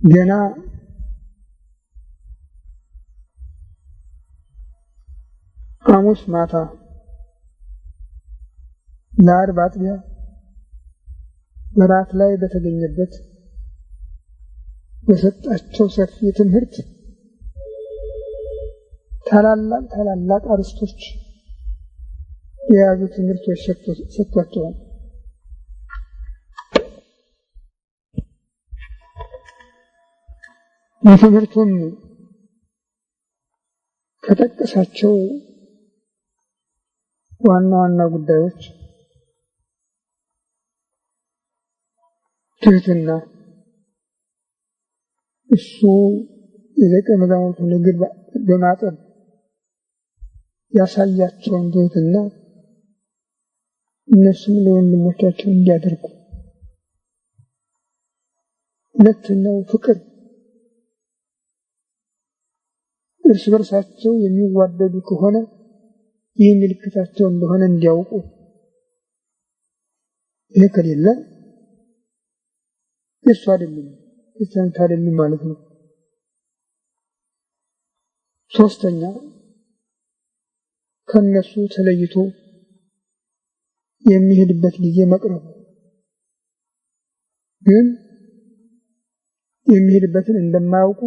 ገና ሐሙስ ማታ ለዓርብ አጥቢያ በራት ላይ በተገኘበት በሰጣቸው ሰፊ ትምህርት ታላላቅ አርስቶች የያዙ ትምህርቶች ሰጥቷቸዋል። የትምህርቱም ከጠቀሳቸው ዋና ጉዳዮች ትህትና፣ እሱ የደቀ መዛሙርቱን እግር በማጠብ ያሳያቸውን ትህትና እነሱም ለወንድሞቻቸው እንዲያደርጉ። ሁለተኛው ፍቅር፣ እርስ በርሳቸው የሚዋደዱ ከሆነ ይህ ምልክታቸው እንደሆነ እንዲያውቁ። ይሄ ከሌለ እሱ አይደለም ክርስቲያን አይደለም ማለት ነው። ሶስተኛ ከነሱ ተለይቶ የሚሄድበት ጊዜ መቅረቡ፣ ግን የሚሄድበትን እንደማያውቁ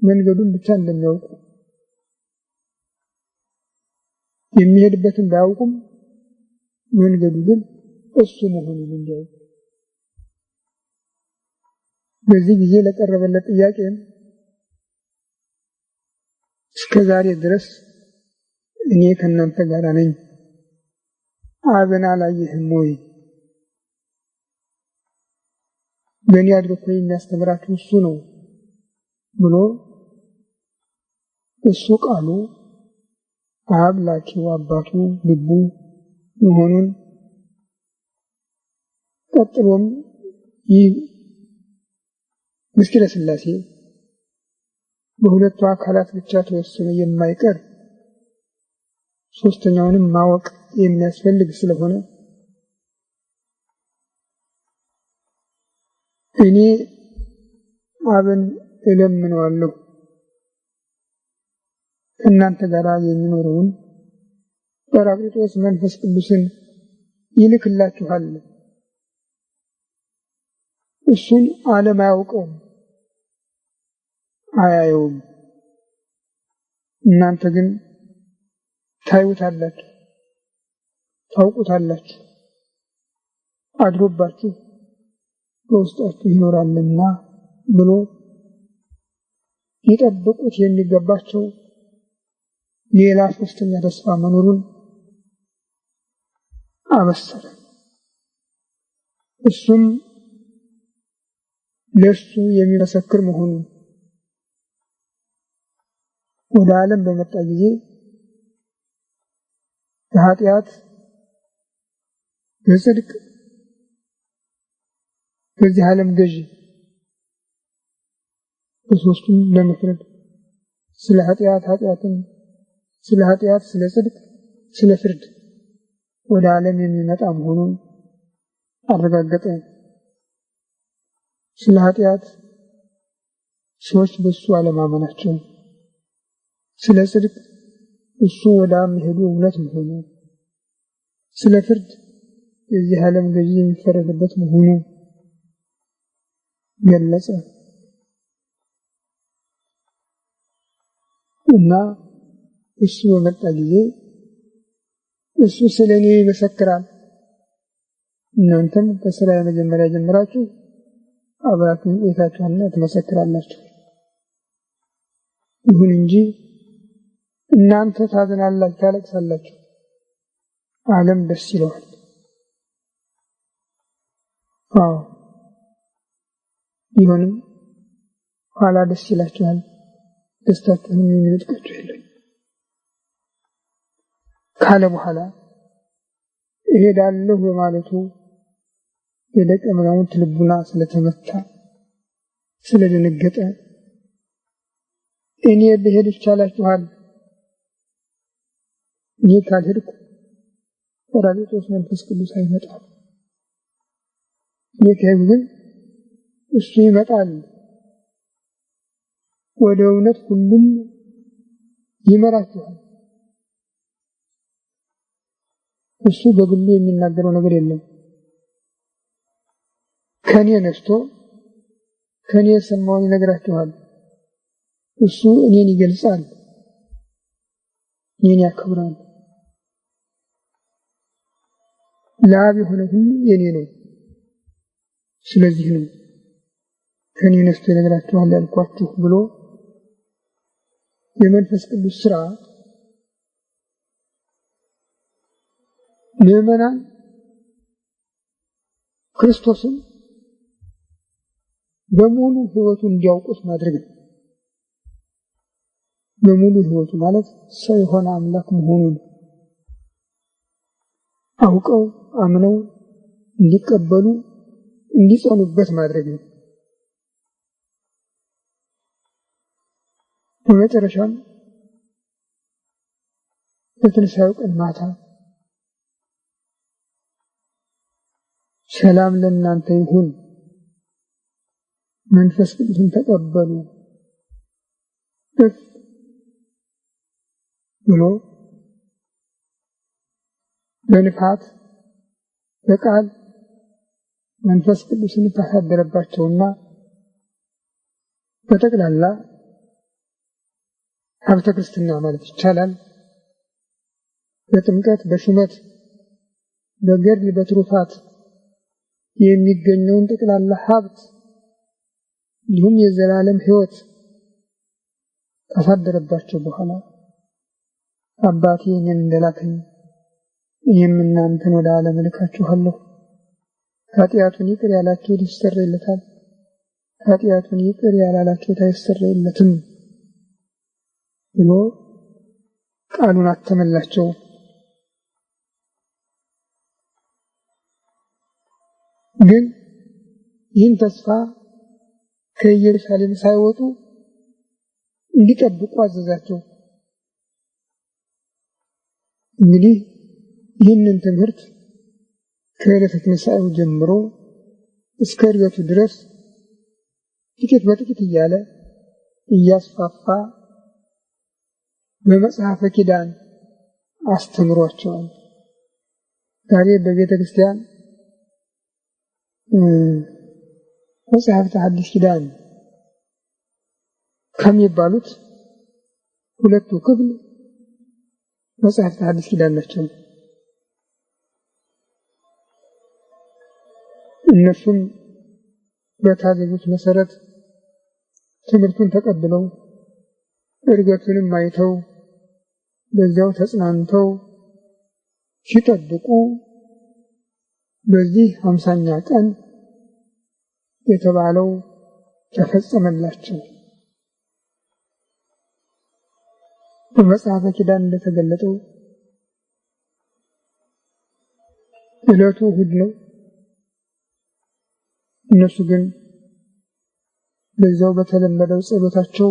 መንገዱን ብቻ እንደሚያውቁ፣ የሚሄድበትን ባያውቁም መንገዱ ግን እሱ መሆኑን እንዲያውቁ። በዚህ ጊዜ ለቀረበለት ጥያቄ እስከዛሬ ድረስ እኔ ከእናንተ ጋር ነኝ፣ አብን አላየህም ወይ? በእኔ አድሮ እኮ የሚያስተምራችሁ እሱ ነው ብሎ እሱ ቃሉ አብ ላኪው አባቱ ልቡ መሆኑን ቀጥሎም ይህ ምስጢረ ሥላሴ በሁለቱ አካላት ብቻ ተወስኖ የማይቀር ሶስተኛውንም ማወቅ የሚያስፈልግ ስለሆነ እኔ አብን እለምነዋለሁ እናንተ ጋር የሚኖረውን ጰራቅሊጦስ መንፈስ ቅዱስን ይልክላችኋል። እሱን ዓለም አያውቀውም አያየውም፣ እናንተ ግን ታዩታላችሁ ታውቁታላችሁ፣ አድሮባችሁ በውስጣችሁ ይኖራልና ብሎ ሊጠብቁት የሚገባቸው ሌላ ሶስተኛ ተስፋ መኖሩን አበሰረ። እሱም ለሱ የሚመሰክር መሆኑን ወደ ዓለም በመጣ ጊዜ በኃጢአት በጽድቅ በዚህ ዓለም ገዢ በሶስቱም ለመፍረድ ስለ ኃጢአትን ስለ ኃጢአት ስለ ጽድቅ ስለ ፍርድ ወደ ዓለም የሚመጣ መሆኑን አረጋገጠ። ስለ ኃጢአት ሰዎች በሱ አለማመናቸው፣ ስለ ጽድቅ እሱ ወደ አብ መሄዱ እውነት መሆኑ፣ ስለ ፍርድ የዚህ ዓለም ገዢ የሚፈረድበት መሆኑ ገለጸ እና እሱ በመጣ ጊዜ እሱ ስለኔ ይመሰክራል፣ እናንተም ከሥራ የመጀመሪያ ጀምራችሁ አብራችሁ አይታችኋልና ትመሰክራላችሁ። ይሁን እንጂ እናንተ ታዝናላችሁ፣ ታለቅሳላችሁ፣ ዓለም ደስ ይለዋል። ቢሆንም ኋላ ደስ ይላችኋል፣ ደስታችሁንም የሚነጥቃችሁ የለም ካለ በኋላ እሄዳለሁ በማለቱ የደቀ መዛሙርት ልቡና ስለተመታ ስለደነገጠ እኔ ብሄድ ይቻላችኋል፣ እኔ ካልሄድኩ ጰራቅሊጦስ መንፈስ ቅዱስ አይመጣም፣ እኔ ከሄድኩ ግን እሱ ይመጣል፣ ወደ እውነት ሁሉም ይመራችኋል። እሱ በግሉ የሚናገረው ነገር የለም። ከኔ ነስቶ ከኔ የሰማውን ይነግራችኋል። እሱ እኔን ይገልጻል፣ እኔን ያከብራል። ለአብ የሆነ ሁሉ የኔ ነው። ስለዚህ ነው ከኔ ነስቶ ይነግራችኋል ያልኳችሁ ብሎ የመንፈስ ቅዱስ ሥራ ምዕመናን ክርስቶስን በሙሉ ሕይወቱ እንዲያውቁት ማድረግ ነው። በሙሉ ሕይወቱ ማለት ሰው የሆነ አምላክ መሆኑን አውቀው አምነው እንዲቀበሉ እንዲጸኑበት ማድረግ ነው። በመጨረሻም በትንሣኤው ቀን ማታ ሰላም ለእናንተ ይሁን፣ መንፈስ ቅዱስን ተቀበሉ እፍ ብሎ በንፋት በቃል መንፈስ ቅዱስን ካሳደረባቸውና በጠቅላላ ሀብተ ክርስትና ማለት ይቻላል በጥምቀት በሹመት በገድል በትሩፋት የሚገኘውን ጠቅላላ ሀብት እንዲሁም የዘላለም ሕይወት ካሳደረባቸው በኋላ አባቴ እኔን እንደላከኝ እኔም እናንተን ወደ ዓለም እልካችኋለሁ፣ ኃጢአቱን ይቅር ያላችሁት ይሰረይለታል፣ ኃጢአቱን ይቅር ያላላችሁት አይሰረይለትም ብሎ ቃሉን አተመላቸው። ግን ይህን ተስፋ ከኢየሩሳሌም ሳይወጡ እንዲጠብቁ አዘዛቸው። እንግዲህ ይህንን ትምህርት ከዕለተ ትንሣኤው ጀምሮ እስከ ዕርገቱ ድረስ ጥቂት በጥቂት እያለ እያስፋፋ በመጽሐፈ ኪዳን አስተምሯቸዋል። ዛሬ በቤተ ክርስቲያን መጽሐፍተ ሐዲስ ኪዳን ከሚባሉት ሁለቱ ክፍል መጽሐፍተ ሐዲስ ኪዳን ናቸው። እነሱም በታዘዙት መሰረት ትምህርቱን ተቀብለው ዕርገቱንም አይተው በዚያው ተጽናንተው ሲጠብቁ በዚህ 50ኛ ቀን የተባለው ተፈጸመላቸው። በመጽሐፈ ኪዳን እንደተገለጠው ዕለቱ እሑድ ነው። እነሱ ግን በዚያው በተለመደው ጸሎታቸው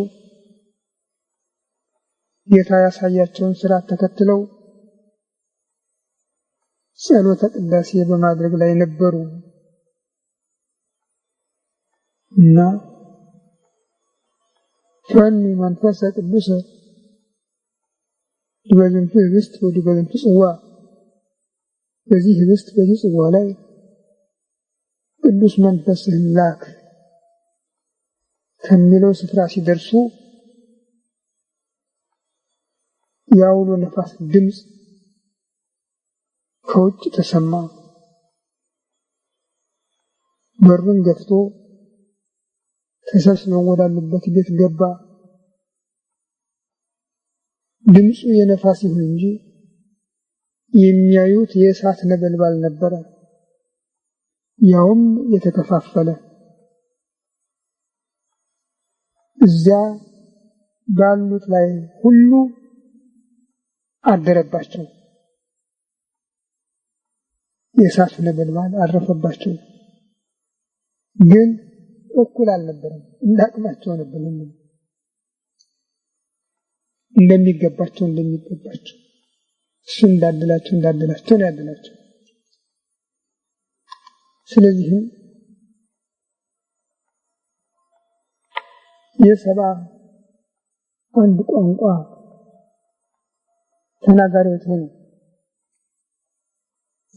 ጌታ ያሳያቸውን ሥርዓት ተከትለው ጸሎተ ቅዳሴ በማድረግ ላይ ነበሩ እና ፈኒ መንፈሰ ቅዱሰ ዲበ ዝንቱ ኅብስት ወዲበ ዝንቱ ጽዋ፣ በዚህ ኅብስት በዚህ ጽዋ ላይ ቅዱስ መንፈስህን ላክ ከሚለው ስፍራ ሲደርሱ የአውሎ ነፋስ ድምፅ ከውጭ ተሰማ። በሩን ገፍቶ ተሰብስበው ወዳሉበት ቤት ገባ። ድምፁ የነፋስ ይሁን እንጂ የሚያዩት የእሳት ነበልባል ነበረ፣ ያውም የተከፋፈለ። እዚያ ባሉት ላይ ሁሉ አደረባቸው። የእሳት ነበልባል አረፈባቸው። ግን እኩል አልነበረም፣ እንዳቅማቸው ነበር። እንደሚገባቸው እሱ እንዳደላቸው ነው ያደላቸው። ስለዚህ የ71 ቋንቋ ተናጋሪዎች ሆኑ።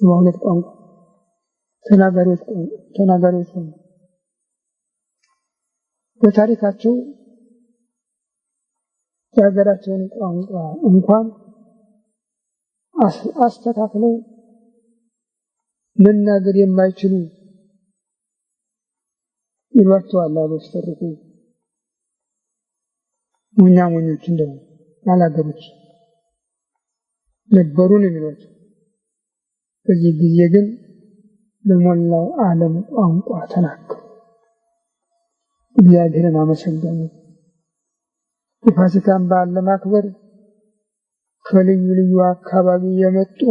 72 ቋንቋ ተናጋሪዎች ሆኑ። በታሪካቸው የሀገራቸውን ቋንቋ እንኳን አስተካክለው መናገር የማይችሉ ይሏቸዋል። አበስተርኩ ሞኞች እንደው ያላገሮች ነበሩ ነው የሚሏቸው። በዚህ ጊዜ ግን በሞላው ዓለም ቋንቋ ተናገሩ፣ እግዚአብሔርን አመሰገኑ። የፋሲካን በዓል ለማክበር ከልዩ ልዩ አካባቢ የመጡ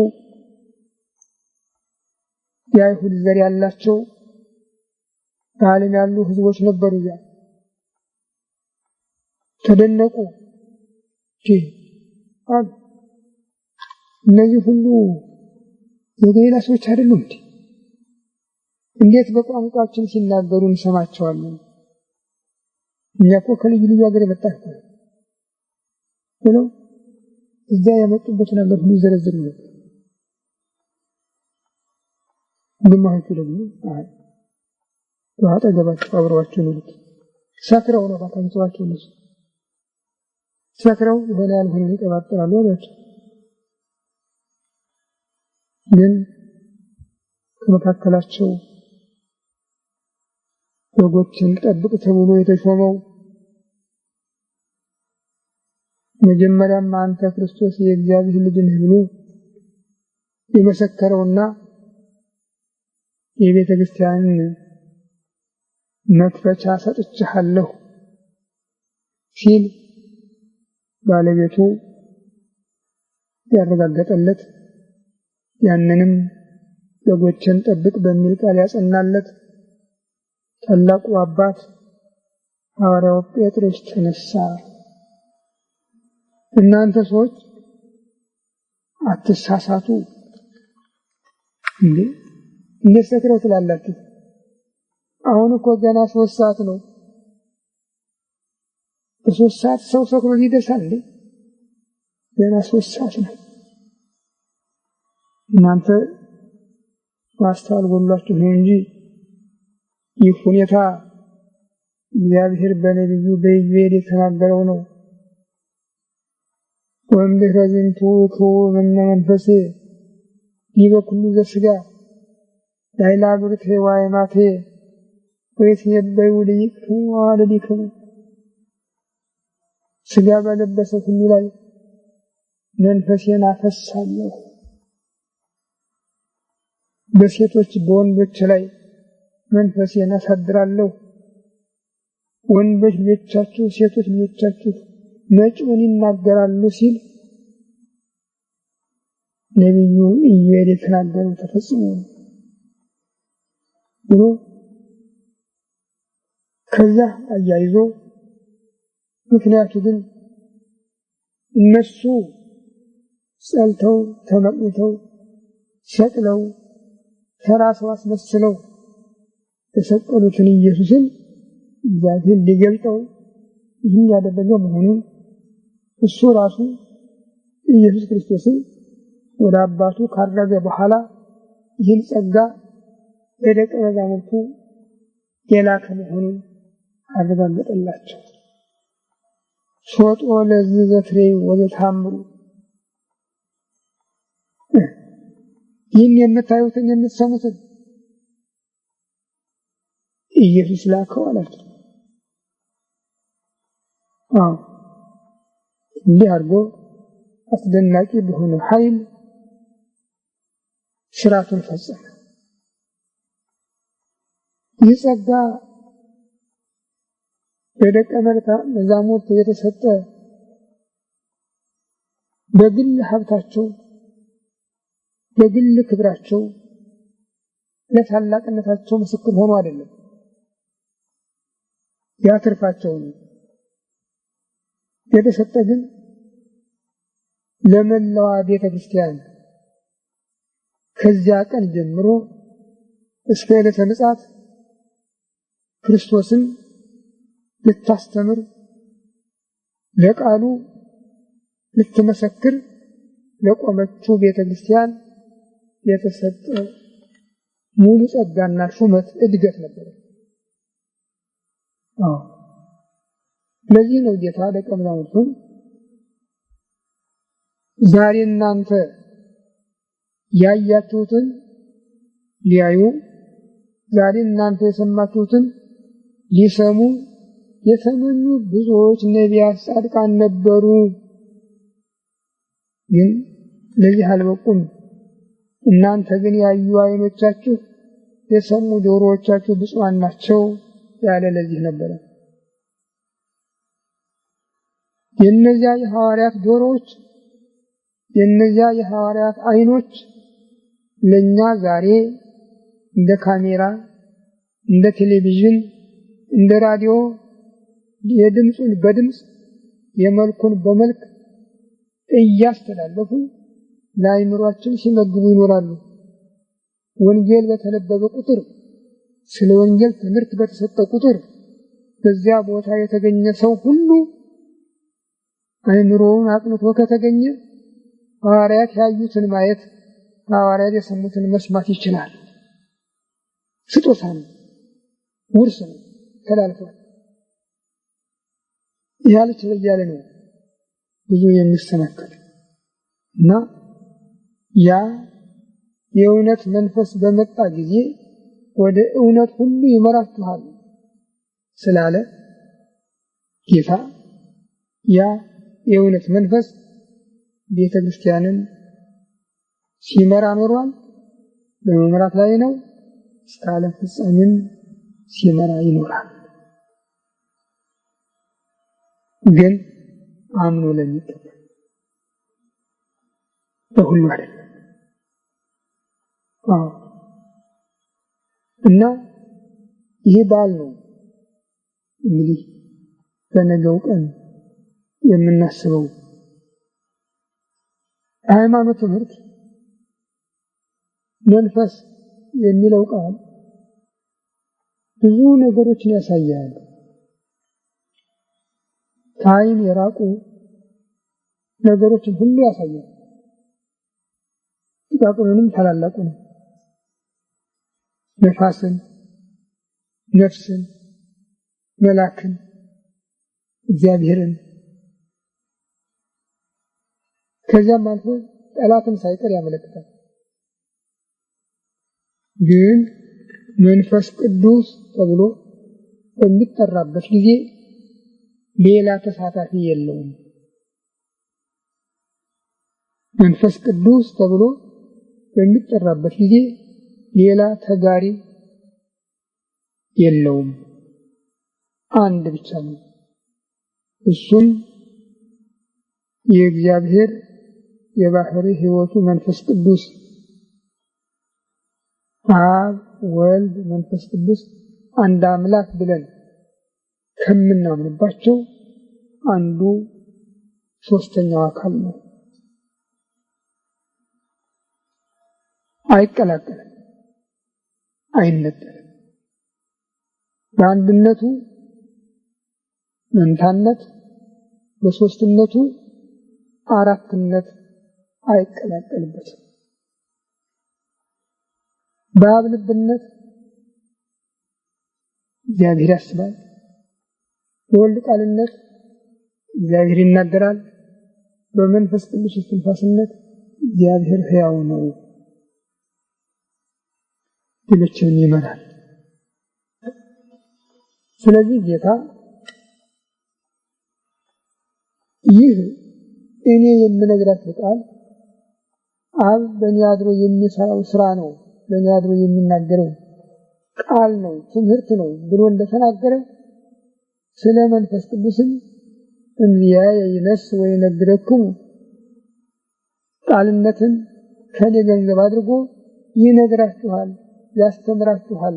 የአይሁድ ዘር ያላቸው በዓለም ያሉ ሕዝቦች ነበሩ። ተደነቁ። እነዚህ ሁሉ የገሊላ ሰዎች አይደሉም እንዴ? እንዴት በቋንቋችን ሲናገሩ እንሰማቸዋለን? እኛ እኮ ከልዩ ልዩ ሀገር የመጣን ብለው እዚያ የመጡበትን ሀገር ሁሉ ይዘረዝሩ ነበር። ግማሾቹ ደግሞ አጠገባቸው አብረዋቸው ይሉት ሰክረው ነው ባታንጿቸው። እነሱ ሰክረው የሆነ ያልሆነ ይቀባጥራሉ አሏቸው። ግን ከመካከላቸው በጎችን ጠብቅ ተብሎ የተሾመው መጀመሪያም አንተ ክርስቶስ የእግዚአብሔር ልጅ ነህ ብሎ የመሰከረውና የቤተ ክርስቲያንን መክፈቻ ሰጥቻለሁ ሲል ባለቤቱ ያረጋገጠለት ያንንም በጎችን ጠብቅ በሚል ቃል ያጸናለት ታላቁ አባት ሐዋርያው ጴጥሮስ ተነሳ። እናንተ ሰዎች አትሳሳቱ እንዴ ሰክረው ትላላችሁ? አሁን እኮ ገና 3 ሰዓት ነው። በ3 ሰዓት ሰው ሰክሮ ይደርሳል እንዴ? ገና 3 ሰዓት ነው። እናንተ ማስተዋል ጎሏችሁ ነው እንጂ ይህ ሁኔታ እግዚአብሔር በነቢዩ በኢዩኤል የተናገረው ነው። ወእምድኅረ ዝንቱ ክቡር መንፈሴ ይበኩሉ ዘሥጋ ላዕለ አብርቴ ወአእማቴ ወይትነበዩ ሊቅክሙ ወአልሊክሙ። ሥጋ በለበሰ ሁሉ ላይ መንፈሴን አፈሳለሁ፣ በሴቶች በወንዶች ላይ መንፈሴን አሳድራለሁ። ወንዶች ልጆቻችሁ ሴቶች ልጆቻችሁ መጪውን ይናገራሉ ሲል ነቢዩ ኢዩኤል የተናገረው ተፈጽሞ ነው ብሎ ከዛ አያይዞ ምክንያቱ ግን እነሱ ጸልተው ተመቅኝተው ሰቅለው ተራሰው አስመስለው የሰቀሉትን ኢየሱስን እግዚአብሔር ሊገልጠው ይህን ያደረገ መሆኑን እሱ ራሱ ኢየሱስ ክርስቶስን ወደ አባቱ ካረገ በኋላ ይህን ጸጋ ለደቀ መዛሙርቱ የላከ መሆኑን አረጋገጠላቸው። ሶጦ ለዚህ ዘፍሬ ወዘታምሩ፣ ይህን የምታዩትን የምትሰሙትን ኢየሱስ ላከው አላቸው። እንዲህ አድርጎ አስደናቂ በሆነ ኃይል ስራቱን ፈጸመ። ይህ ጸጋ በደቀ መዛሙርት የተሰጠ በግል ሀብታቸው በግል ክብራቸው ለታላቅነታቸው ምስክር ሆኖ አይደለም፣ ያትርፋቸው ነው የተሰጠ። ግን ለመላዋ ቤተ ክርስቲያን ከዚያ ቀን ጀምሮ እስከ ዕለተ ምጽአት ክርስቶስን ልታስተምር ለቃሉ ልትመሰክር ለቆመችው ቤተ ክርስቲያን የተሰጠ ሙሉ ጸጋና ሹመት እድገት ነበር። ለዚህ ነው ጌታ ደቀ መዛሙርቱን ዛሬ እናንተ ያያችሁትን ሊያዩ ዛሬ እናንተ የሰማችሁትን ሊሰሙ የተመኙ ብዙዎች ነቢያት፣ ጻድቃን ነበሩ፣ ግን ለዚህ አልበቁም። እናንተ ግን ያዩ ዓይኖቻችሁ የሰሙ ጆሮዎቻችሁ ብፁዓን ናቸው ያለ ለዚህ ነበረ። የእነዚያ የሐዋርያት ጆሮዎች የእነዚያ የሐዋርያት ዓይኖች ለኛ ዛሬ እንደ ካሜራ፣ እንደ ቴሌቪዥን፣ እንደ ራዲዮ የድምጹን በድምጽ የመልኩን በመልክ እያስተላለፉ ለአይምሯችን ሲመግቡ ይኖራሉ። ወንጌል በተነበበ ቁጥር፣ ስለ ወንጌል ትምህርት በተሰጠ ቁጥር በዚያ ቦታ የተገኘ ሰው ሁሉ አይምሮውን አቅንቶ ከተገኘ ሐዋርያት ያዩትን ማየት፣ ሐዋርያት የሰሙትን መስማት ይችላል። ስጦታ ነው፣ ውርስ ነው፣ ተላልፏል። ያለች ለያለ ነው ብዙ የሚስተናከል እና ያ የእውነት መንፈስ በመጣ ጊዜ ወደ እውነት ሁሉ ይመራችኋል ስላለ ጌታ ያ የእውነት መንፈስ ቤተ ክርስቲያንን ሲመራ ኖሯል፣ በመምራት ላይ ነው፣ እስከ ዓለም ፍጻሜም ሲመራ ይኖራል። ግን አምኖ ለሚቀበል በሁሉ አይደለም። እና ይህ በዓል ነው እንግዲህ በነገው ቀን የምናስበው። ሃይማኖት ትምህርት መንፈስ የሚለው ቃል ብዙ ነገሮችን ያሳያል። ከዓይን የራቁ ነገሮችን ሁሉ ያሳያል። ጥቃቅኑንም ታላላቁንም፣ ነፋስን፣ ነፍስን፣ መላክን፣ እግዚአብሔርን ከዚያም አልፎ ጠላትን ሳይቀር ያመለክታል። ግን መንፈስ ቅዱስ ተብሎ በሚጠራበት ጊዜ ሌላ ተሳታፊ የለውም። መንፈስ ቅዱስ ተብሎ በሚጠራበት ጊዜ ሌላ ተጋሪ የለውም። አንድ ብቻ ነው። እሱም የእግዚአብሔር የባህሪ ሕይወቱ መንፈስ ቅዱስ አብ ወልድ መንፈስ ቅዱስ አንድ አምላክ ብለን ከምናምንባቸው አንዱ ሶስተኛው አካል ነው። አይቀላቀልም፣ አይነጠልም። በአንድነቱ መንታነት፣ በሶስትነቱ አራትነት አይቀላቀልበትም። በአብ ልብነት እግዚአብሔር ያስባል፣ በወልድ ቃልነት እግዚአብሔር ይናገራል፣ በመንፈስ ቅዱስ እስትንፋስነት እግዚአብሔር ሕያው ነው፣ ሌሎችን ይመራል። ስለዚህ ጌታ ይህ እኔ የምነግራችሁ ቃል አብ በእኔ አድሮ የሚሰራው ስራ ነው፣ በእኔ አድሮ የሚናገረው ቃል ነው፣ ትምህርት ነው ብሎ እንደተናገረ ስለ መንፈስ ቅዱስም እንዚያ ይነስ ወይነግረኩም ቃልነትን ከኔ ገንዘብ አድርጎ ይነግራችኋል፣ ያስተምራችኋል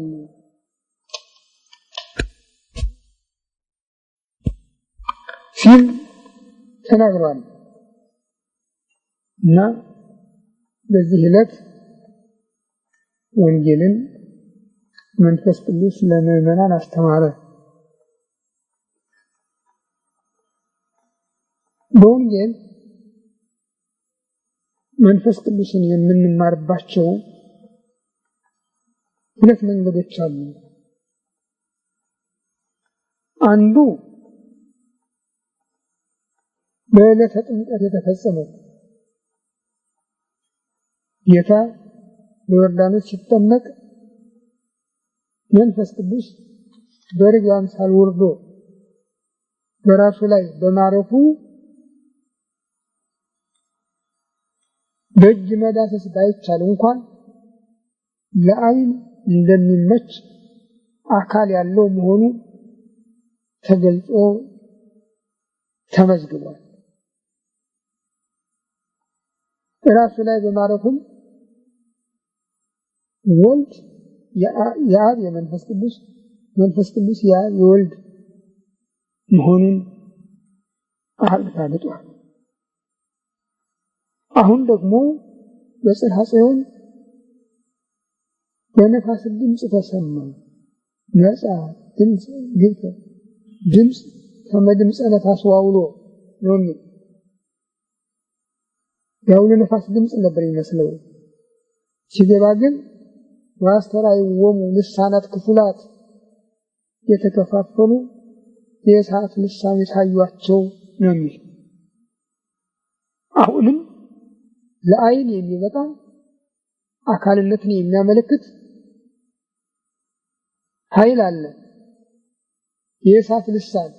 ሲል ተናግሯል። እና በዚህ ዕለት ወንጌልን መንፈስ ቅዱስ ለምዕመናን አስተማረ። በወንጌል መንፈስ ቅዱስን የምንማርባቸው ሁለት መንገዶች አሉ። አንዱ በዕለተ ጥምቀት የተፈጸመው ጌታ በዮርዳኖስ ሲጠመቅ መንፈስ ቅዱስ በርግብ አምሳል ወርዶ በራሱ ላይ በማረፉ በእጅ መዳሰስ ባይቻል እንኳን ለዓይን እንደሚመች አካል ያለው መሆኑ ተገልጾ ተመዝግቧል። ራሱ ላይ በማረፉም ወልድ የአብ የመንፈስ ቅዱስ መንፈስ ቅዱስ የአብ የወልድ መሆኑን አረጋግጧል። አሁን ደግሞ በጽርሐ ጽዮን በነፋስ ድምፅ ተሰማ፣ ነፃ ድምፅ ግብተ ድምፅ ከመድምፀ ነፋስ ዋውሎ ነው የሚል ያውሎ ነፋስ ድምፅ ነበር ይመስለው። ሲገባ ግን ዋስተራይዎሙ ልሳናት ክፉላት የተከፋፈሉ የእሳት ልሳን ታዩአቸው ነው የሚል። አሁንም ለዓይን የሚበቃ አካልነትን የሚያመለክት ኃይል አለ። የእሳት ልሳን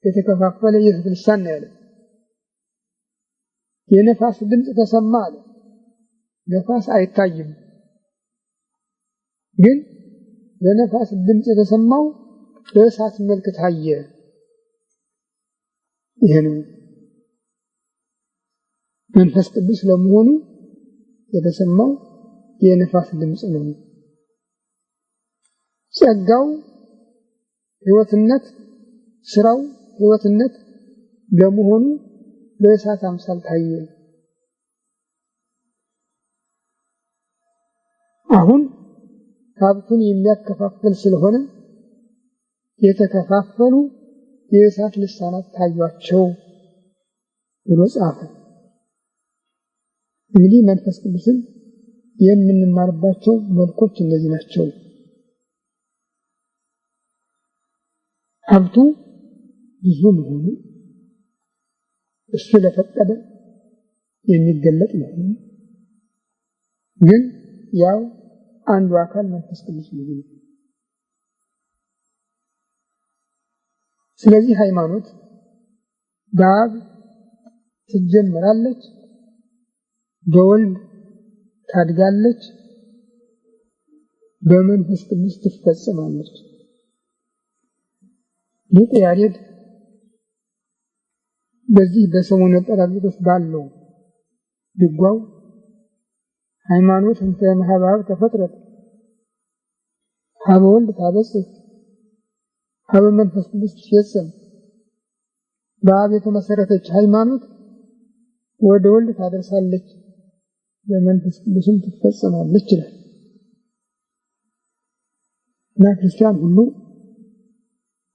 የተከፋፈለ የእሳት ልሳን ነው ያለ። የነፋስ ድምፅ ተሰማ አለ። ነፋስ አይታይም፣ ግን የነፋስ ድምፅ የተሰማው በእሳት መልክ ታየ። ይሄን መንፈስ ቅዱስ ለመሆኑ የተሰማው የነፋስ ድምፅ ነው። ጸጋው ሕይወትነት ስራው ሕይወትነት ለመሆኑ በእሳት አምሳል ታየ። አሁን ሀብቱን የሚያከፋፍል ስለሆነ የተከፋፈሉ የእሳት ልሳናት ታዩአቸው ብሎ ጻፈ። እንግዲህ መንፈስ ቅዱስን የምንማርባቸው መልኮች እነዚህ ናቸው። ሀብቱ ብዙ መሆኑ እሱ ለፈቀደ የሚገለጥ መሆኑ ግን ያው አንዱ አካል መንፈስ ቅዱስ ነው። ስለዚህ ሃይማኖት በአብ ትጀምራለች፣ በወልድ ታድጋለች፣ በመንፈስ ቅዱስ ትፈጸማለች። ሊቁ ያሬድ በዚህ በሰሙነ ጰራቅሊጦስ ባለው ድጓው ሃይማኖት እንተ እምኀበ አብ ተፈጥረት ኀበ ወልድ ታበጽሕ ኀበ መንፈስ ቅዱስ ትፈጸም፣ በአብ የተመሰረተች ሃይማኖት ወደ ወልድ ታደርሳለች፣ በመንፈስ ቅዱስም ትፈጸማለች ይላል። እና ክርስቲያን ሁሉ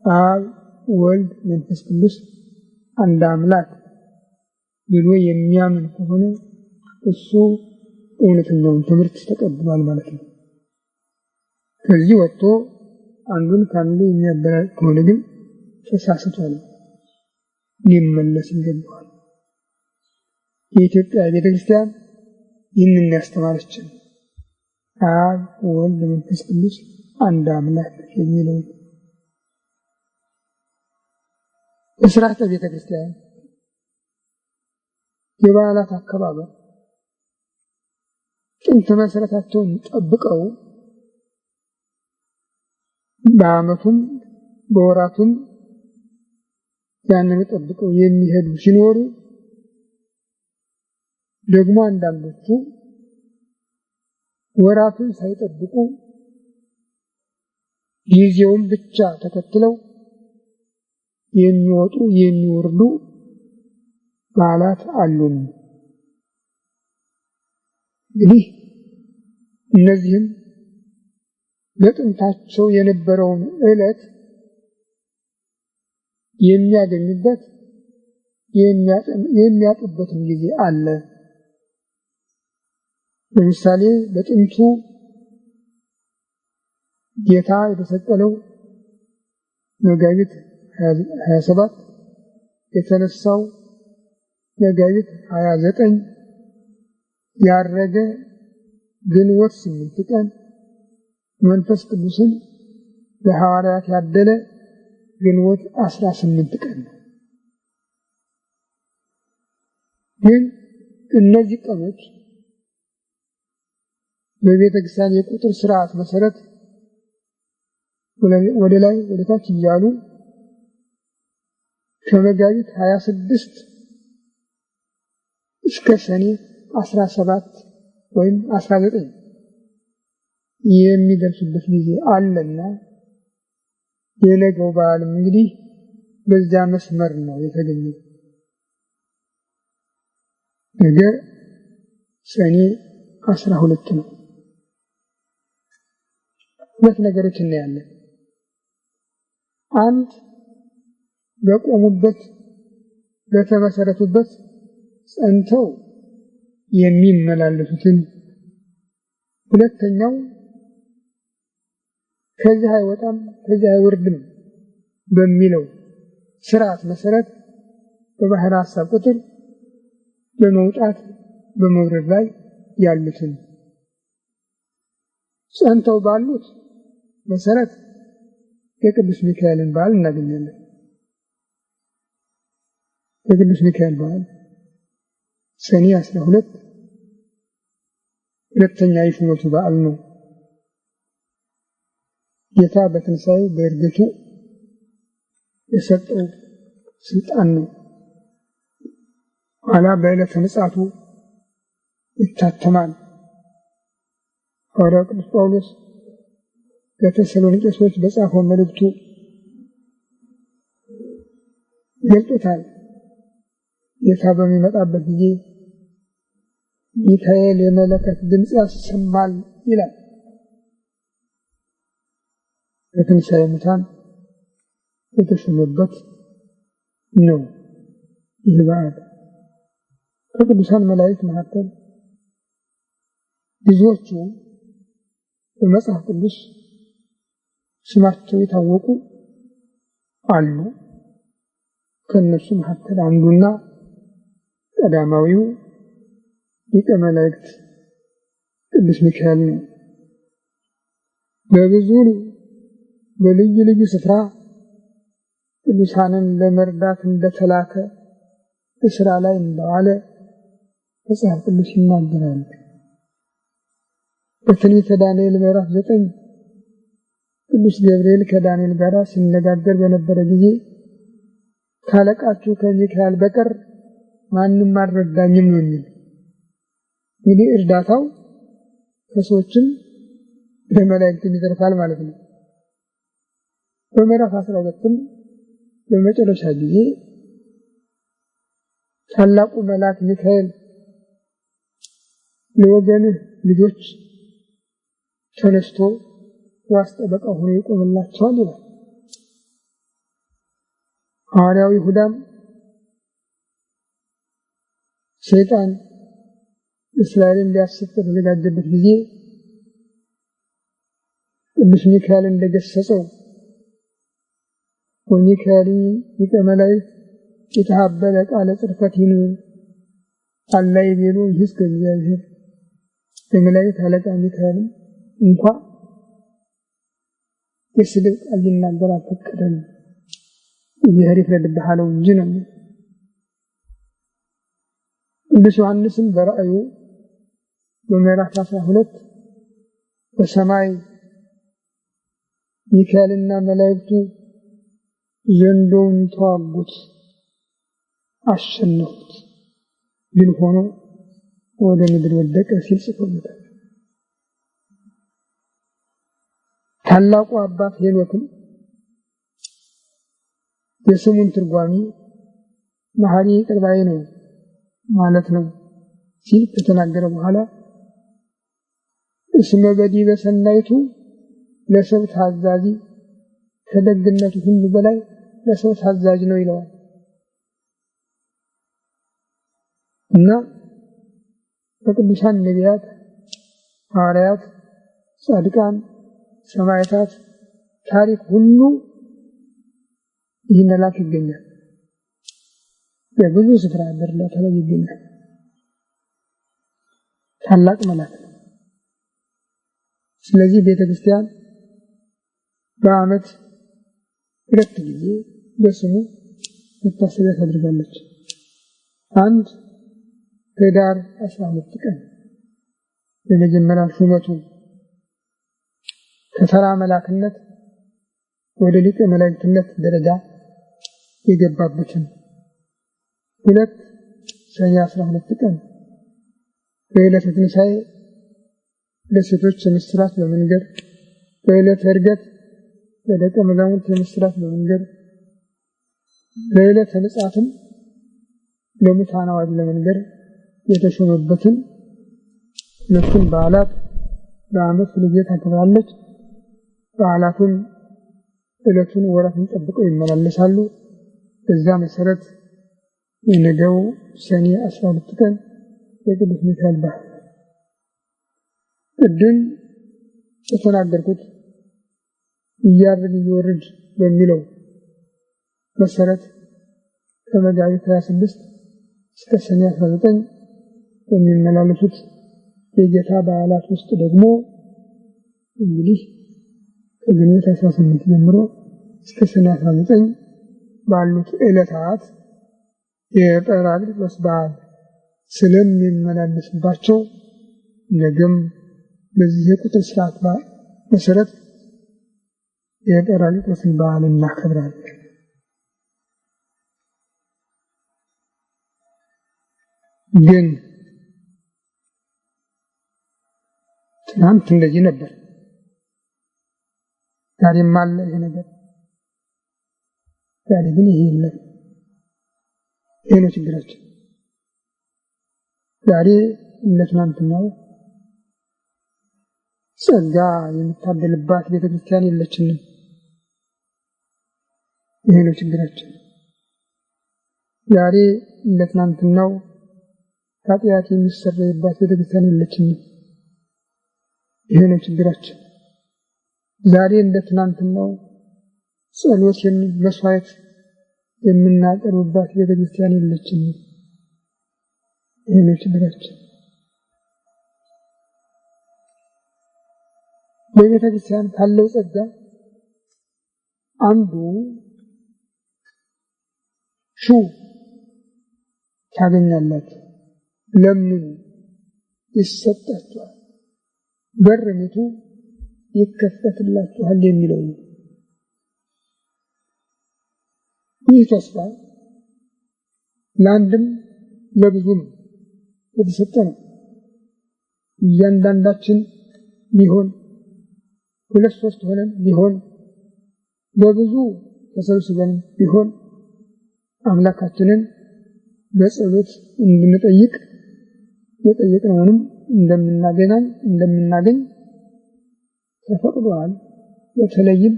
አብ ወልድ መንፈስ ቅዱስ አንድ አምላክ ብሎ የሚያምን ከሆነ እሱ እውነተኛውን ትምህርት ተቀብሏል ማለት ነው። ከዚህ ወጥቶ አንዱን ከአንዱ የሚያበላል ከሆነ ግን ተሳስቷል፣ ሊመለስ ይገባዋል። የኢትዮጵያ ቤተክርስቲያን ይህንን ያስተማረችን አብ ወልድ መንፈስ ቅዱስ አንድ አምላክ የሚለው በሥርዓተ ቤተክርስቲያን የበዓላት አከባበር ጥንተ መሰረታቸውን ጠብቀው በዓመቱም በወራቱም ያንን ጠብቀው የሚሄዱ ሲኖሩ ደግሞ አንዳንዶቹ ወራቱን ሳይጠብቁ ጊዜውን ብቻ ተከትለው የሚወጡ የሚወርዱ በዓላት አሉን። እንግዲህ እነዚህም በጥንታቸው የነበረውን ዕለት የሚያገኙበት የሚያጡበትም ጊዜ አለ። ለምሳሌ በጥንቱ ጌታ የተሰቀለው መጋቢት 27 የተነሳው መጋቢት 29 ያረገ ግንቦት 8 ቀን መንፈስ ቅዱስን ለሐዋርያት ያደለ ግንቦት 18 ቀን ነው። ግን እነዚህ ቀኖች በቤተክርስቲያን የቁጥር ስርዓት መሰረት ወደ ላይ ወደ ታች እያሉ ከመጋቢት 26 እስከ ሰኔ 17 ወይም 19 የሚደርሱበት ጊዜ አለና የነገው በዓልም እንግዲህ በዚያ መስመር ነው የተገኘው። ነገ ሰኔ 12 ነው። ሁለት ነገሮች እናያለን። አንድ በቆሙበት በተመሰረቱበት ጸንተው የሚመላለሱትን፣ ሁለተኛው ከዚህ አይወጣም ከዚህ አይወርድም በሚለው ስርዓት መሰረት በባህር ሐሳብ ቁጥር በመውጣት በመውረድ ላይ ያሉትን ጸንተው ባሉት መሰረት የቅዱስ ሚካኤልን በዓል እናገኛለን። የቅዱስ ሚካኤል በዓል ሰኔ 12 ሁለተኛ የሹመቱ በዓል ነው። ጌታ በትንሣኤው በእርገቱ የሰጠው ስልጣን ነው። ኋላ በዕለተ ምጽአቱ ይታተማል። ሐዋርያው ቅዱስ ጳውሎስ ለተሰሎንቄ ሰዎች በጻፈው መልእክቱ ገልጦታል። ጌታ በሚመጣበት ጊዜ ሚካኤል የመለከት ድምፅ ያሰማል ይላል። በትንሣኤ ሙታን የተሾመበት ነው ይህ በዓል። ከቅዱሳን መላእክት መካከል ብዙዎቹ በመጽሐፍ ቅዱስ ስማቸው የታወቁ አሉ። ከነሱ መካከል አንዱና ቀዳማዊው ሊቀ መላእክት ቅዱስ ሚካኤል ነው። በብዙ በልዩ ልዩ ስፍራ ቅዱሳንን ለመርዳት እንደተላከ በስራ ላይ እንደዋለ መጽሐፍ ቅዱስ ይናገራል። በትንቢተ ዳንኤል ምዕራፍ 9 ቅዱስ ገብርኤል ከዳንኤል ጋር ሲነጋገር በነበረ ጊዜ ካለቃችሁ ከሚካኤል በቀር ማንም አልረዳኝም ነው የሚል። እንግዲህ እርዳታው ከሰዎችም ለመላእክትም ይተርፋል ማለት ነው። በምዕራፍ 12 በመጨረሻ ጊዜ ታላቁ መልአክ ሚካኤል ለወገንህ ልጆች ተነስቶ ዋስ ጠበቃ ሆኖ ይቆምላቸዋል ይላል። ሐዋርያው ይሁዳም ሰይጣን እስራኤልን ሊያስት በተዘጋጀበት ጊዜ ቅዱስ ሚካኤል እንደገሰጸው ወሚካኤል ሊቀ መላእክት የተሐበለ ቃለ ጽርፈቲን አላይ ቤሎ ይህስ ከእግዚአብሔር የመላእክት አለቃ ሚካኤል እንኳን የስድብ ቃል ሊናገር አልፈቀደም። እግዚአብሔር ይፍረድብሃለው እንጂ ነው። ቅዱስ ዮሐንስም በራእዩ በምዕራፍ 12 በሰማይ ሚካኤልና መላእክቱ ዘንዶውን ተዋጉት፣ አሸነፉት፣ ግን ሆኖ ወደ ምድር ወደቀ ሲል ጽፎለታል። ታላቁ አባት ሄኖክም የስሙን ትርጓሜ መሐሪ ይቅር ባይ ነው ማለት ነው ሲል ከተናገረ በኋላ እስመ በዲበ ሰናይቱ ለሰው ታዛዥ ከደግነቱ ሁሉ በላይ ለሰው ታዛዥ ነው ይለዋል። እና በቅዱሳን ነቢያት፣ ሐዋርያት፣ ጻድቃን፣ ሰማዕታት ታሪክ ሁሉ ይህ መልአክ ይገኛል። በብዙ ስፍራ በእርዳታ ላይ ይገኛል። ታላቅ መልአክ ነው። ስለዚህ ቤተክርስቲያን በዓመት 2 ጊዜ በስሙ መታሰቢያ ታደርጋለች። አንድ ህዳር 12 ቀን የመጀመሪያ ሹመቱ ከተራ መላክነት ወደ ሊቀ መላእክትነት ደረጃ የገባበትን። 2 ሰኔ 12 ቀን በዕለተ ትንሣኤ ለሴቶች የምስራች በመንገር፣ በዕለተ ዕርገት ለደቀ መዛሙርት የምስራች በመንገር፣ በዕለተ ምጽአትም ለሙታን አዋጅ ለመንገር የተሾመበትን 2 በዓላት በዓመት ሁልጊዜ ታከብራለች። በዓላቱን ዕለቱን ወራትን ጠብቀው ይመላለሳሉ። በዛ መሰረት የነገው ሰኔ 12 ቀን የቅዱስ ሚካኤል በዓል ቅድም የተናገርኩት እያርን እየወርድ በሚለው መሰረት ከመጋቢት 26 እስከ ሰኔ 19 የሚመላለሱት የጌታ በዓላት ውስጥ ደግሞ እንግዲህ ከግንቦት 18 ጀምሮ እስከ ሰኔ 19 ባሉት ዕለታት የጰራቅሊጦስ በዓል ስለሚመላለስባቸው ነገም በዚህ የቁጥር ስርዓት መሰረት የጰራቅሊጦስን በዓል እናከብራለን። ግን ትናንት እንደዚህ ነበር። ዛሬም አለ ይሄ ነገር። ዛሬ ግን ይሄ የለም። ይሄ ነው ችግራችን። ዛሬ እንደ ትናንትናው ጸጋ የምታደልባት ቤተክርስቲያን የለችንም። ይሄ ነው ችግራችን። ዛሬ እንደ ትናንትናው ኃጢአት የሚሰረይባት ቤተክርስቲያን የለችንም። ይሄ ነው ችግራችን። ዛሬ እንደ ትናንትናው ጸሎት መስዋዕት የምናቀርብባት ቤተክርስቲያን የለችንም። ይሄ ነው ችግራችን። በቤተክርስቲያን ካለው ጸጋ አንዱ ሹ ታገኛላችሁ፣ ለምኑ ይሰጣችኋል፣ በር ምቱ ይከፈትላችኋል የሚለው ነው። ይህ ተስፋ ለአንድም ለብዙም የተሰጠ ነው። እያንዳንዳችን ቢሆን ሁለት ሶስት ሆነን ቢሆን በብዙ ተሰብስበን ቢሆን አምላካችንን በጸሎት እንድንጠይቅ የጠየቅነውንም እንደምናገኝ ተፈቅዷል። በተለይም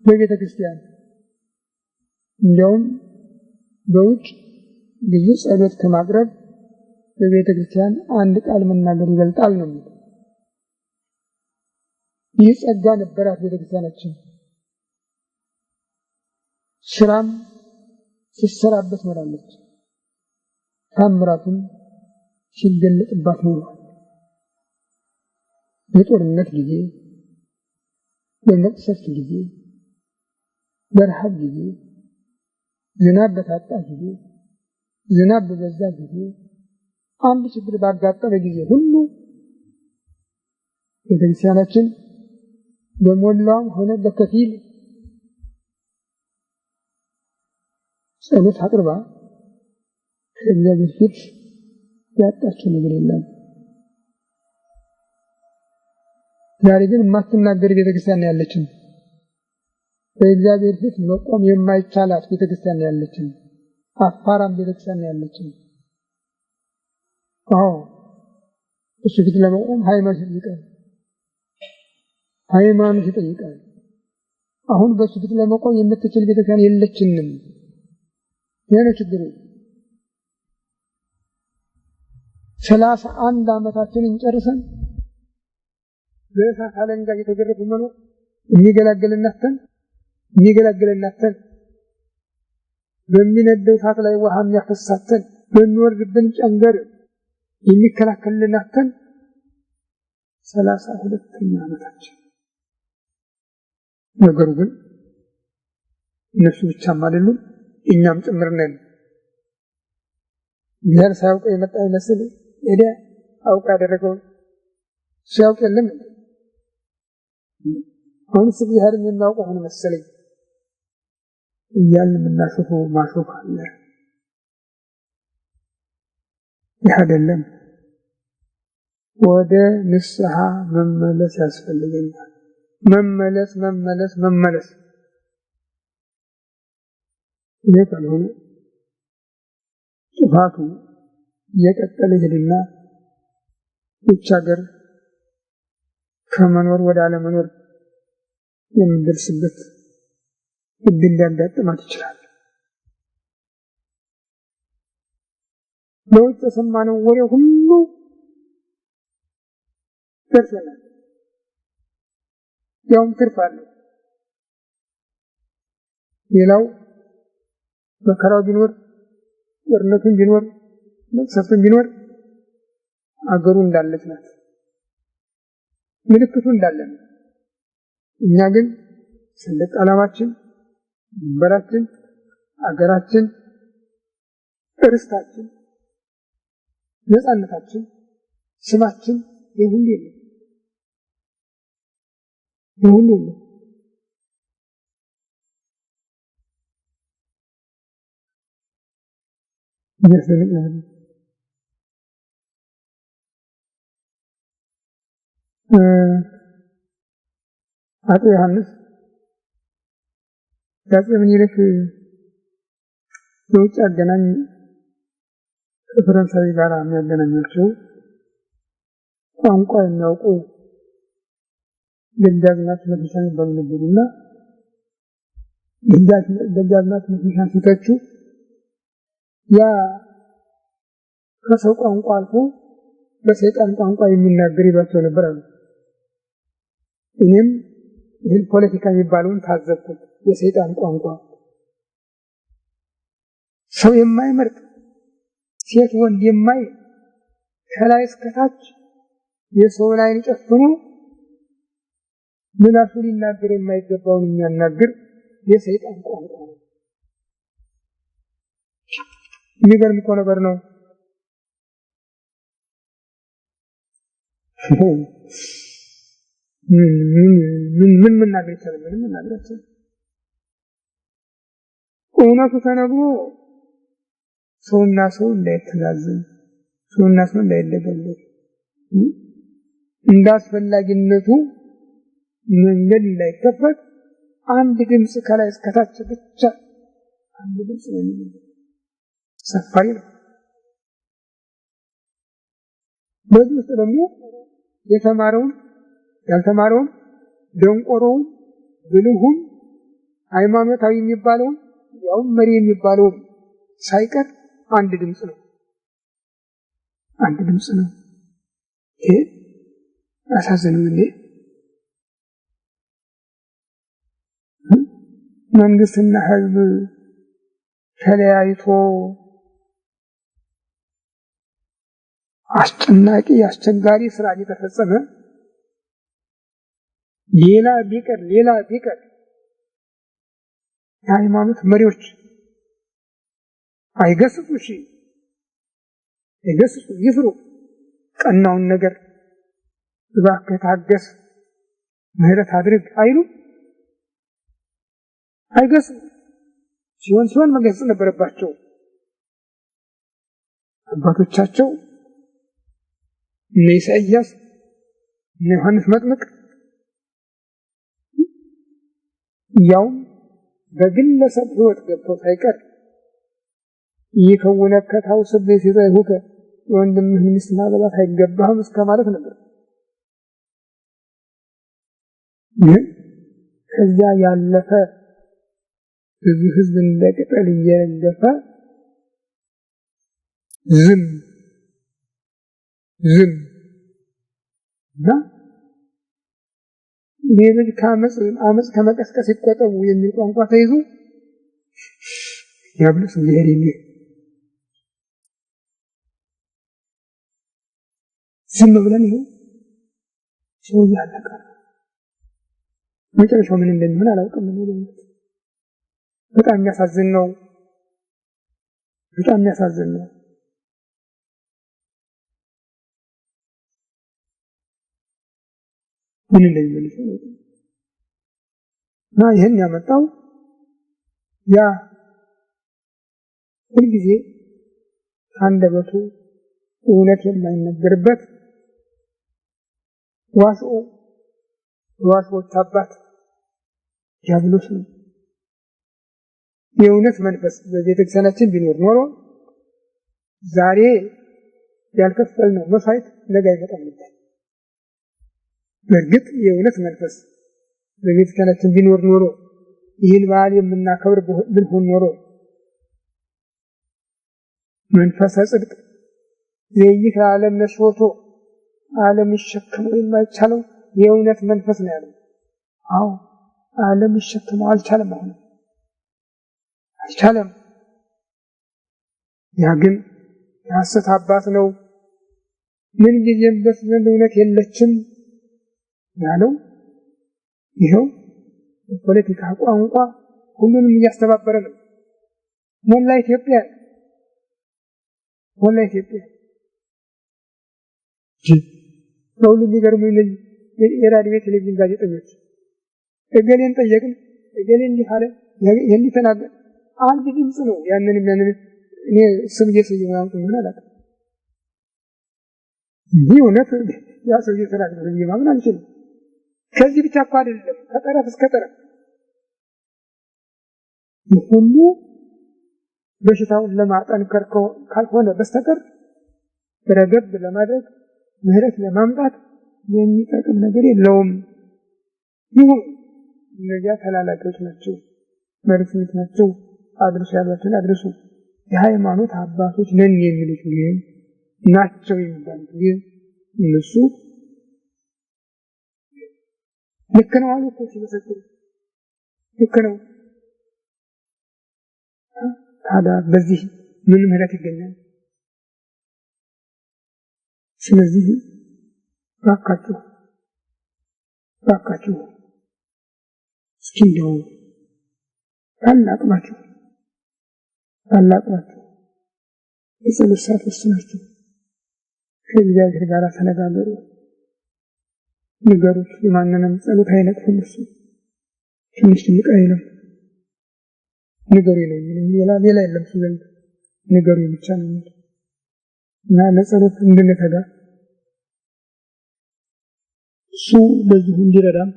በቤተ ክርስቲያን እንዲያውም በውጭ ብዙ ጸሎት ከማቅረብ በቤተ ክርስቲያን አንድ ቃል መናገር ይበልጣል ነው። ይህ ጸጋ ነበራት ቤተ ክርስቲያናችን። ስራም ሲሰራበት ኖራለች። ታምራቱን ሲገለጥባት ኖሯል። በጦርነት ጊዜ፣ በመቅሰፍት ጊዜ፣ በረሃብ ጊዜ፣ ዝናብ በታጣ ጊዜ፣ ዝናብ በበዛ ጊዜ፣ አንድ ችግር ባጋጠመ ጊዜ ሁሉ ቤተክርስቲያናችን በሞላውም ሆነ በከፊል ጸሎት አቅርባ ከእግዚአብሔር ፊት ያጣችው ነገር የለም። ዛሬ ግን የማትናገር ቤተክርስቲያን ያለችን፣ በእግዚአብሔር ፊት መቆም የማይቻላት ቤተክርስቲያን ያለችን፣ አፋራም ቤተክርስቲያን ያለችን። እሱ ፊት ለመቆም ሃይማኖት ይጠይቃል። አሁን በሱ ፊት ለመቆም የምትችል ቤተክርስቲያን የለችንም። ይሄ ነው ችግሩ። 31 ዓመታችንን ጨርሰን በእሳት አለንጋ እየተገረፉ መኖር የሚገላግለናተን በሚነደው እሳት ላይ ውሃ የሚያፈሳተን በሚወርድብን ጨንገር የሚከላከልልናተን 32ኛ ዓመታችን። ነገሩ ግን እነሱ ብቻም አይደሉም፣ እኛም ጭምር ነን። እግዚአብሔር ሳያውቅ የመጣ ይመስል ሄደ አውቃ ያደረገው ሲያውቅ የለም። አሁንስ እግዚአብሔርን የማውቀው ሆነ መሰለኝ እያልን የምናሾፈው ማሾፍ አለ። ይህ አይደለም። ወደ ንስሐ መመለስ ያስፈልገኛል። መመለስ ይህ ካልሆነ ጥፋቱ እየቀጠለ ይሄድና ብቻ ሀገር ከመኖር ወደ አለመኖር የምንደርስበት እድል ሊያጋጥማት ይችላል። በውጭ የሰማነው ወሬ ሁሉ ደርሰናል። ያውም ትርፍ አለው። ሌላው መከራው ቢኖር፣ ጦርነቱን ቢኖር፣ መቅሰፍቱን ቢኖር አገሩ እንዳለች ናት፣ ምልክቱ እንዳለ ነው። እኛ ግን ሰንደቅ ዓላማችን፣ ድንበራችን፣ አገራችን፣ እርስታችን፣ ነፃነታችን፣ ስማችን የሁሉ የለም። አፄ ዮሐንስ አፄ ምኒልክ የውጭ አገናኝ ከፈረንሳይ ጋር የሚያገናኛቸው ቋንቋ የሚያውቁ ደጃዝማች መሸሻ የሚባሉ ነበሩና ደጃዝማች መሸሻ ሲተቹ ያ ከሰው ቋንቋ አልፎ በሰይጣን ቋንቋ የሚናገር ይባቸው ነበር አሉ። እኔም ይህን ፖለቲካ የሚባለውን ታዘብኩት። የሰይጣን ቋንቋ ሰው የማይመርጥ ሴት ወንድ የማይ ከላይ እስከታች የሰው ላይ ጨፍኖ ምላሱ ሊናገር የማይገባውን የሚያናግር የሰይጣን ቋንቋ ነው። የሚገርም እኮ ነገር ነው። ምን መናገር ይቻላል? ምንም መናገር አይቻልም። እውነቱ ተነግሮ ሰውና ሰው እንዳይተዛዘን፣ ሰውና ሰው እንዳይደጋገፍ እንዳስፈላጊነቱ መንገድ እንዳይከፈት አንድ ድምጽ ከላይ እስከታች ብቻ አንድ ድምጽ ነው የሚለው ሰፋሪ ነው። በዚህ ውስጥ ደግሞ የተማረውን ያልተማረውን ደንቆሮውን ብልሁም ሃይማኖታዊ የሚባለውን ያው መሪ የሚባለው ሳይቀር አንድ ድምጽ ነው። አንድ ድምጽ ነው። ይሄ አሳዘነው እንዴ! መንግስትና ህዝብ ተለያይቶ አስጨናቂ አስቸጋሪ ስራ እየተፈጸመ ሌላ ቢቀር የሃይማኖት መሪዎች አይገስጹ ይፍሩ፣ ቀናውን ነገር እባክህ ታገስ፣ ምህረት አድርግ አይሉ አይገስጹ። ሲሆን መገሰጽ ነበረባቸው። አባቶቻቸው እነ ኢሳይያስ እነ ዮሐንስ መጥምቅ ያው በግለሰብ ህይወት ገብተው ሳይቀር ይከውነከ ታውስብ ሲዘይሁከ ወንድምህን ሚስት ማግባት አይገባህም እስከ ማለት ነበር። ግን ከዚያ ያለፈ ብዙ ህዝብ እንደቅጠል እየረገፈ ዝም እና ሌሎች አመፅ ከመቀስቀስ ይቆጠቡ የሚል ቋንቋ ተይዞ ያብልስ ይሄድ ዝም ብለን ይሄ ሰው ያለቀ መጨረሻው ምን እንደሚሆን አላውቅም። በጣም የሚያሳዝን ነው። ምን እንደሚመልስ ነው እና ይሄን ያመጣው ያ ሁልጊዜ አንደበቱ እውነት የማይነገርበት ዋስዎች አባት ዲያብሎስ ነው። የእውነት መንፈስ በቤተክርስቲያናችን ቢኖር ኖሮ ዛሬ ያልከፈልነው መስዋዕት ነገ አይመጣም ነበር። በእርግጥ የእውነት መንፈስ በቤተክርስቲያናችን ቢኖር ኖሮ ይህን በዓል የምናከብር ብንሆን ኖሮ መንፈሰ ጽድቅ ዘይክ ዓለም ነሽወቶ ዓለም ይሸከመው የማይቻለው የእውነት መንፈስ ነው ያለው። አዎ ዓለም ይሸከመው አልቻለም። ያ ግን የሐሰት አባት ነው። ምን ጊዜም በስመ እውነት የለችም ያለው ይሄው ፖለቲካ ቋንቋ ሁሉንም እያስተባበረ ነው። ሞላ ኢትዮጵያ ሁሉ ሊገርሙኝ የራዲዮ ቴሌቪዥን ጋዜጠኞች እገሌን ጠየቅን፣ እገሌ እንዲህ አለ፣ ይሄን ተናገረ። አንድ ድምጽ ነው። ያንን እኔ ስም እየሰየማው ምን አላውቅም። ይህ እውነት ያ ሰው እየተናገረ ማመን አልችልም። ከዚህ ብቻ እኮ አይደለም ከጠረፍ እስከ ጠረፍ ሁሉ በሽታውን ለማጠንከር ካልሆነ በስተቀር ረገብ ለማድረግ ምህረት ለማምጣት የሚጠቅም ነገር የለውም። ይሁን እነዚያ ተላላቂዎች ናቸው፣ መሪዎች ናቸው፣ አድርሱ ያሏቸውን አድርሱ። የሃይማኖት አባቶች ነን የሚሉት ግን ናቸው የሚባሉት ግን እነሱ ልክ ነው አሉ እኮ ሲመሰክሩ ልክ ነው። ታዲያ በዚህ ምን ምህረት ይገኛል? ስለዚህ ባካችሁ እስኪ እንደው ታላቅናችሁ የጸሎት ሰዓት ወስናችሁ ከእግዚአብሔር ጋር ተነጋገሩ። ንገሩት። የማንንም ጸሎት አይነቅፍም እሱ ትንሽ ትልቅ አይልም። ንገሩ ይለኝ ሌላ የለም ስለዚህ ንገሩ ብቻ ነው እና ለጸሎት እንድንተጋ እሱ በዚህ እንዲረዳም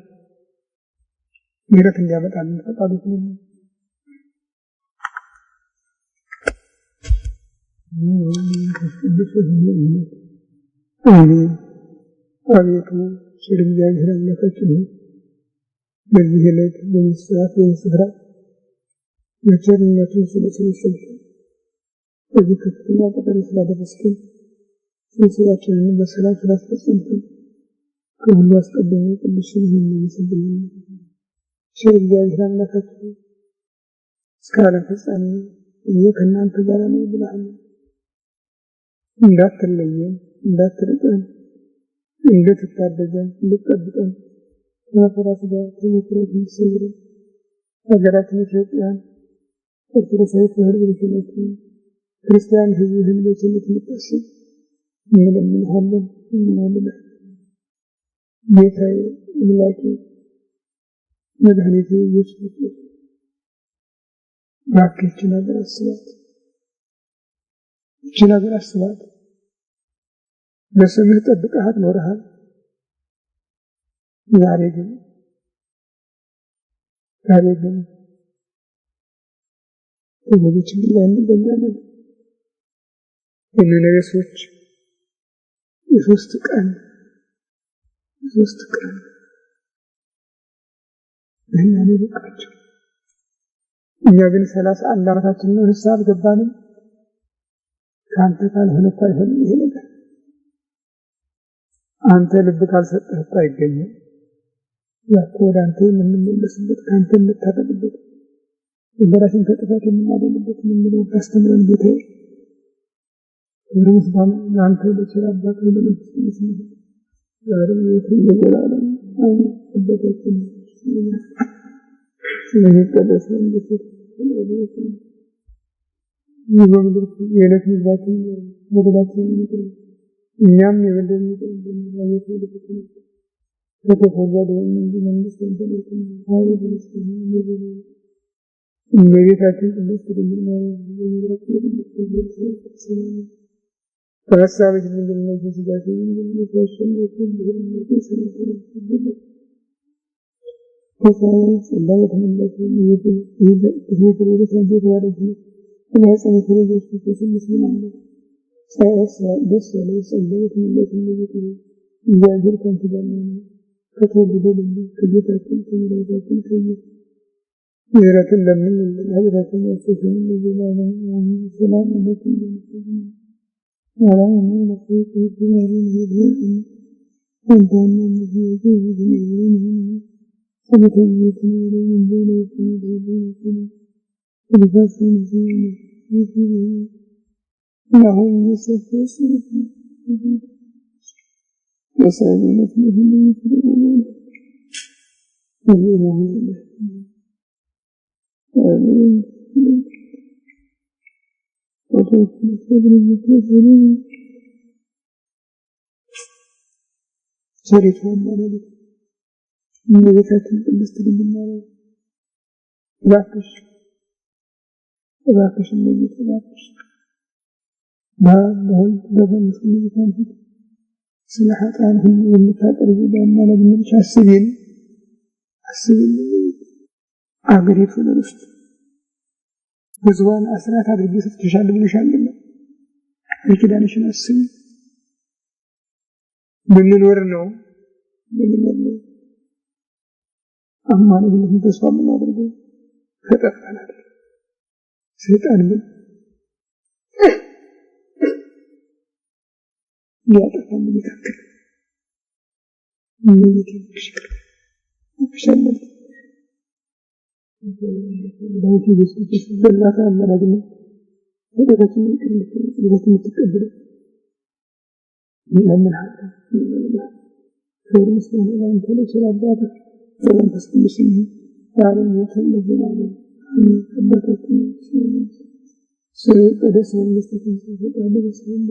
ምህረት እንዲያመጣልን ፈቃዱ ነው። አሜን። አቤቱ ቸር እግዚአብሔር አምላካችን በዚህ ዕለት በዚህ ሰዓት በዚህ ስፍራ በቸርነቱ ስለሰበሰብን በዚህ ከፍተኛ ቀጠሮ ስላደረስክን ስብሰባችንን በሰላም ስላስፈጸምክን ከሁሉ አስቀድሞ ቅዱስ ስምህን እናመሰግናለን። ቸር እግዚአብሔር አምላካችን እስከ ዓለም ፍጻሜ እኔ ከእናንተ ጋር ነኝ ብለሃል። እንዳትለየን እንዳትርቀን እንድትታደገን እንድትጠብቀን ከመከራ ሥጋ ከመከራ እንድትሰውረን ሀገራችን ኢትዮጵያን ኦርቶዶክሳዊ ተዋሕዶ ቤተክርስቲያን ክርስቲያን ሕዝብህን በቸርነት እንድታስብ እንለምንሃለን እንለምንሃለን። ጌታዬ አምላኬ መድኃኒቴ ኢየሱስ ክርስቶስ እባክህ ይህችን ሀገር አስባት። በስምህ ጠብቀሃት ኖረሃል። ዛሬ ግን በብዙ ችግር ላይ እንገኛለን። የነነዌ ሰዎች የሶስት ቀን እኛ ነው በቃቸው። እኛ ግን 31 ዓመታችን ነው ንስሐ አልገባንም። ካንተ ካልሆነ አይሆንም ይሄ ነገር። አንተ ልብ ካልሰጠህ አይገኝም። ያኮ ወደ አንተ የምንመለስበት ካንተ የምታደርግበት በራስን ከጥፋት የምናደርግበት ምንለው ታስተምረን ጌታዬ። ወደስባን አንተ ለቸር አባት ለመንፈስ ዛሬ የትየዘላለም አባታችን ስለሚቀደስ መንግሥት ይወምድር የዕለት ምግባችን በደላችንን ይቅር እኛም የበደሉንን ይቅር እንደምንል ይቅር ከተፈወደ መንግሥት እንተለይተን ኃይል በመስቀል ይዘን እመቤታችን ቅድስት ድንግል ማርያም በምሕረት ሰላም ከሀሳብሽ ድንግልነት ከሥጋሽ ድንግልነት ያሸነፍሽ በእምነት ስለተነሳሽ ከሰማይ ጸጋ የተመላሽ የእግዚአብሔር ልጅ የተባረክሽ በማኅፀንሽ የተወለድሽ ክርስቶስ ምስጉን ነው። ደስ ያለሽ ጸጋ የተመላሽ እመቤቴ እግዚአብሔር ከአንቺ ጋር ነውና ከተወደደው ልጅሽ ከጌታችን ከመድኃኒታችን ከኢየሱስ ምሕረትን ለምኝልን ኃጢአታችንን ያስተሰርይልን ለዘላለሙ አሜን። ሰላም ለኪ ሰላም ለኪ ይሁን ይሁን አንተና ንጉሥ ይሁን ሰበተኝነት ነው እንደሆነ ለዛችን ይሁን ነው የሰፈስ ወሰይነት ነው ይሁን ቸሪቱ ማለት እመቤታችን ቅድስት ድንግል ማርያም እባክሽ እመቤቴ እባክሽ በመንፈስ ቅዱስ ስለ ኃጥአን ሁሉ የምታቀርቢው አማላጅነትሽ አስቢን። አስብልኝ አገሪቱ ለውስጥ ህዝቧን አስራት አድርጌ ሰጥቼሻለሁ ብለሻልና የኪዳንሽን አስቢ ብንኖር ነው አማን ብለን ተስፋ የምናደርገው ተጠፋናል። ሰይጣን ግን ያጠፋን ይተክል ምን ይተክል ይሻላል ለውጥ ይስጥሽ በላታ አመራግነ ወደታችን ይቀርብ ይተቀበል ለምን ሀታ ፈርስ ነው አንተ ለሰላባት ወይም ተስብስኝ ያለን የተለየናል አባታችን ስለቀደስ መንግስትን ተፈጣሪ በሰላም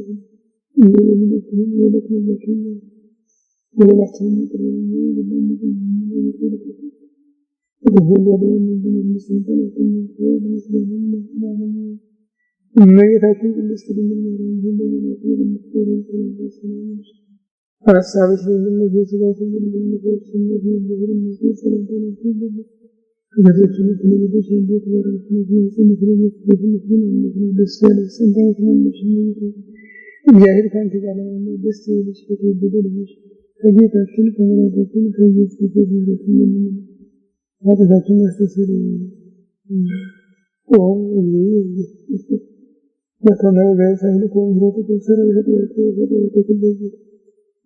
እግዚአብሔር ካንተ ጋር ነው ደስ ይልሽ ከተወደደልሽ ከጌታችን ከመላእክቱም ከኢየሱስ ክርስቶስ ኃጢአታችን ያስተሰርይ በከመ በሰይል ኮንግሮት ተሰረ የተከለየ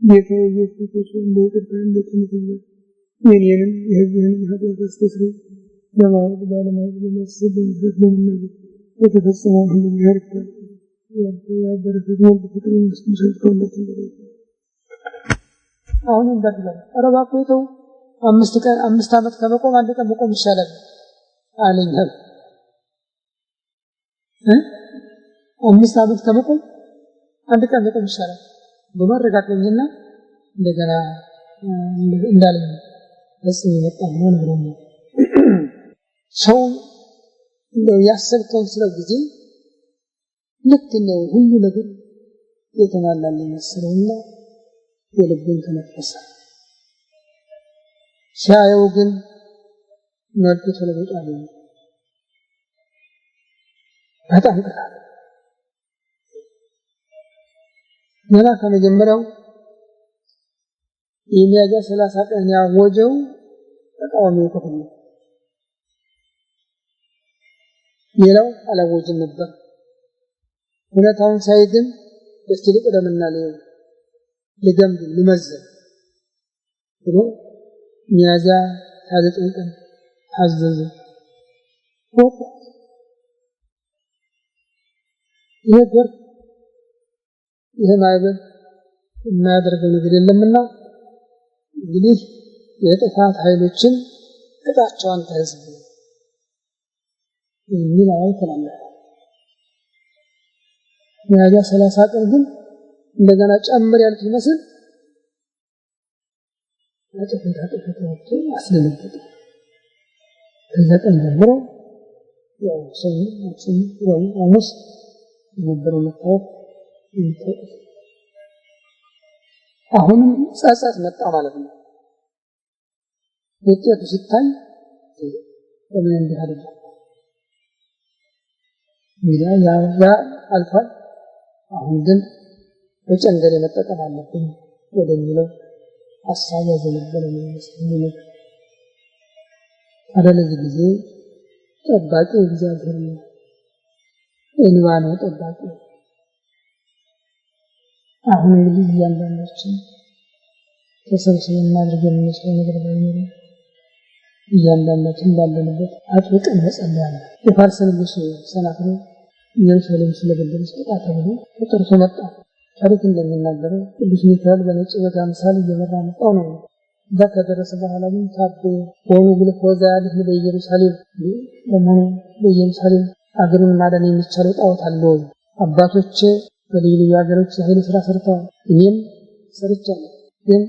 ጌታ ኢየሱስ ክርስቶስ በይቅርታ እንደተመሰለ የኔንም የሕዝብህንም ኃጢአት አስተሰርይ ለማወቅ ባለማወቅ በማሰብ በመናገር የተፈጸመው ሁሉ ይርዳል። አሁን እንደገና አረባቆተው 5 አመት ከመቆም አንድ ቀን መቆም ይሻላል አለኝ። 5 አመት ከመቆም አንድ ቀን መቆም ይሻላል በማረጋገጥና እንደገና እንዳለኝ ለዚህ የመጣው ነው ነው ሰው ያሰብከው ስለ ጊዜ ልክ ነው ሁሉ ነገር የተሟላልኝ መስሎና የልብን ተነፈሰ ሻየው ግን መልኩ ተለውጧል በጣም ቀላል ገና ከመጀመሪያው የሚያዚያ 30 ቀን ያወጀው ተቃዋሚው ክፍል ነው ሌላው አላወጀም ነበር ሁለታውን ሳይድን በስቲል ቀደምና ለገምድ ለመዘን ብሎ ሚያዚያ 29 ቀን አዘዘ ይሄ ማይበል የማያደርገው ነገር የለምና እንግዲህ የጥፋት ኃይሎችን ቅጣቸውን ተህዝብ የሚል አይተናል ሚያዚያ 30 ቀን ግን እንደገና ጨምር ያሉት ይመስል አጥፍታቸው አስለምጠው ከዛ ቀን ጀምሮ ያው ሰው ሐሙስ የነበረው መጣው አሁንም ጻጻት መጣ ማለት ነው ውጤቱ ሲታይ በምን እንደሃደረ ያ አልፏል አሁን ግን በጨንገር መጠቀም አለብን ወደሚለው ሐሳብ ያዘነበለ ነው የሚመስለው አለዚህ ጊዜ ጠባቂ እግዚአብሔር ነው እንዋን ጠባቂ አሁን እንግዲህ ያንዳንዳችን ተሰብስበን ማድረግ የምንችለው ነገር ባይኖር ያንዳንዳችን ባለንበት አጥብቀን መጸለይ አለ የፋርስ ንጉስ ሰናክሬም ኢየሩሳሌም ስለበደለ ተጣጣ ብሎ ተጠርቶ መጣ ታሪክ እንደሚናገረው ቅዱስ ሚካኤል በነጭ በግ አምሳል እየመራ መጣው ነው ከደረሰ በኋላ ግን ታብ ሆኖ ግልፎዛ ያለ በኢየሩሳሌም ለማኑ በኢየሩሳሌም አገሩን ማዳን የሚቻለው ጣዖት አለው አባቶች በልዩ ሀገሮች ኃይል ስራ ሰርተዋል እኔም ሰርቻለሁ ግን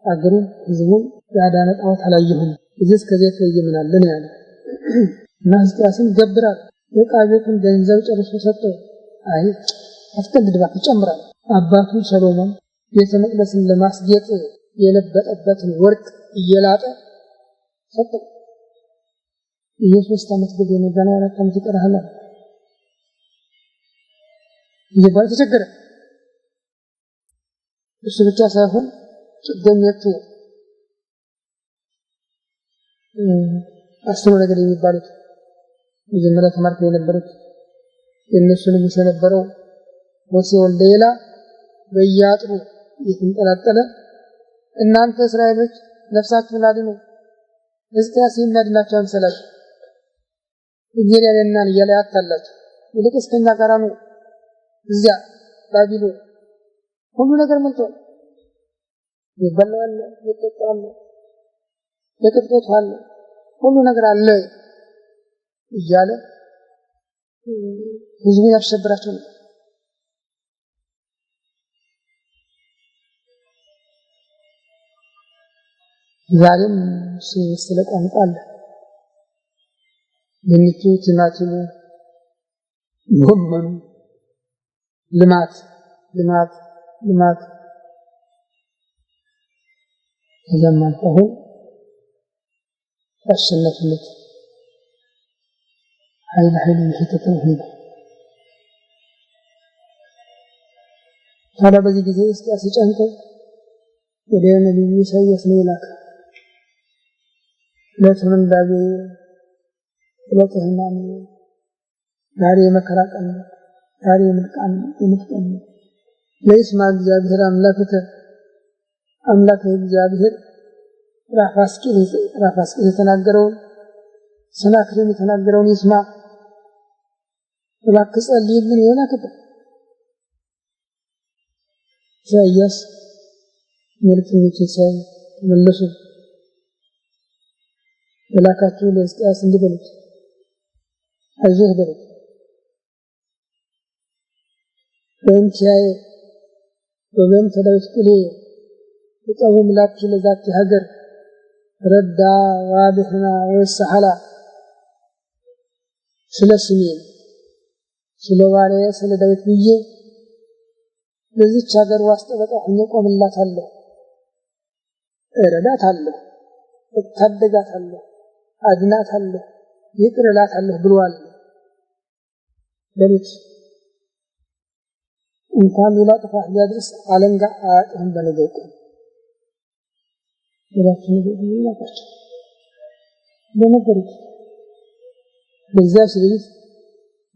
አገሩ ህዝቡን ያዳነ ጣዖት አላየሁም እዚህ ከዚህ ተየምናል ለኔ ያለ እና ህዝቅያስን ገብራል የቃቤቱን ገንዘብ ጨርሶ ሰጠው አይ አስቀድድ ባክ ጨምራል አባቱ ሰሎሞን ቤተ መቅደስን ለማስጌጥ የለበጠበትን ወርቅ እየላጠ ሰጠ ኢየሱስ ተመስገን ነው ገና ያረከም ይቀርሃል ይባል ተቸገረ እሱ ብቻ ሳይሆን ጥገኘቱ አስተሮ ነገር የሚባሉት መጀመሪያ ተማርተው የነበሩት የነሱን የሚሰነበረው ወሲውን ሌላ በያጥሩ ይተንጠላጠለ እናንተ እስራኤሎች ነፍሳችሁን አድኑ እስኪያስ የሚያድናቸው አንሰላችሁ እግዚአብሔር ያለናን ያላያታላችሁ ይልቅስ ከኛ ጋር ነው እዚያ ባቢሎን ሁሉ ነገር ሞልቶ ይበላል ይጠጣል ይከፍታል ሁሉ ነገር አለ እያለ ህዝቡ ያሸብራቸው ነው ዛሬም ስለቋንቋል ለሚቱ ቲማቲሙ ጎመኑ ልማት ዘመን አሁን አሸነፍነት ኃይል ይተተው ታዲያ በዚህ ጊዜ እስኪያስ ጨንቀው ወደ ነብዩ ኢሳይያስ ላከ ለተምን ዳጌ ለተህናን ዛሬ መከራ ቀን ዛሬ ምልቃን ለይስማ እግዚአብሔር አምላክ እግዚአብሔር ራፋስቂ የተናገረውን ሰናክሬም የተናገረውን ይስማ እባክህ ጸልይልን የላከው ኢሳይያስ መልእክተኞችን መለሱ ለላካቸው ለሕዝቅያስ እንዲበሉት አይዞህ በሉት በእንቲያዬ በመን ተዳዊት ቁሌ የቀውም ላክ ለዛት ሀገር ረዳ ዋድህና ወሰሐላ ስለስሜ ስለዋሪያ ስለ ዳዊት ብዬ ለዚች ሀገር ዋስጠበቃ ሆኜ ቆምላታለሁ እረዳታለሁ እታደጋታለሁ አድናታለሁ ይቅርላታለሁ ብሏል በሉት እንኳን ሌላ ጥፋት ቢያደርስ አለንጋ አያጥህም በነገው ቀን ወላችሁ ይላችሁ በነበሩት በዚያ ሲሪት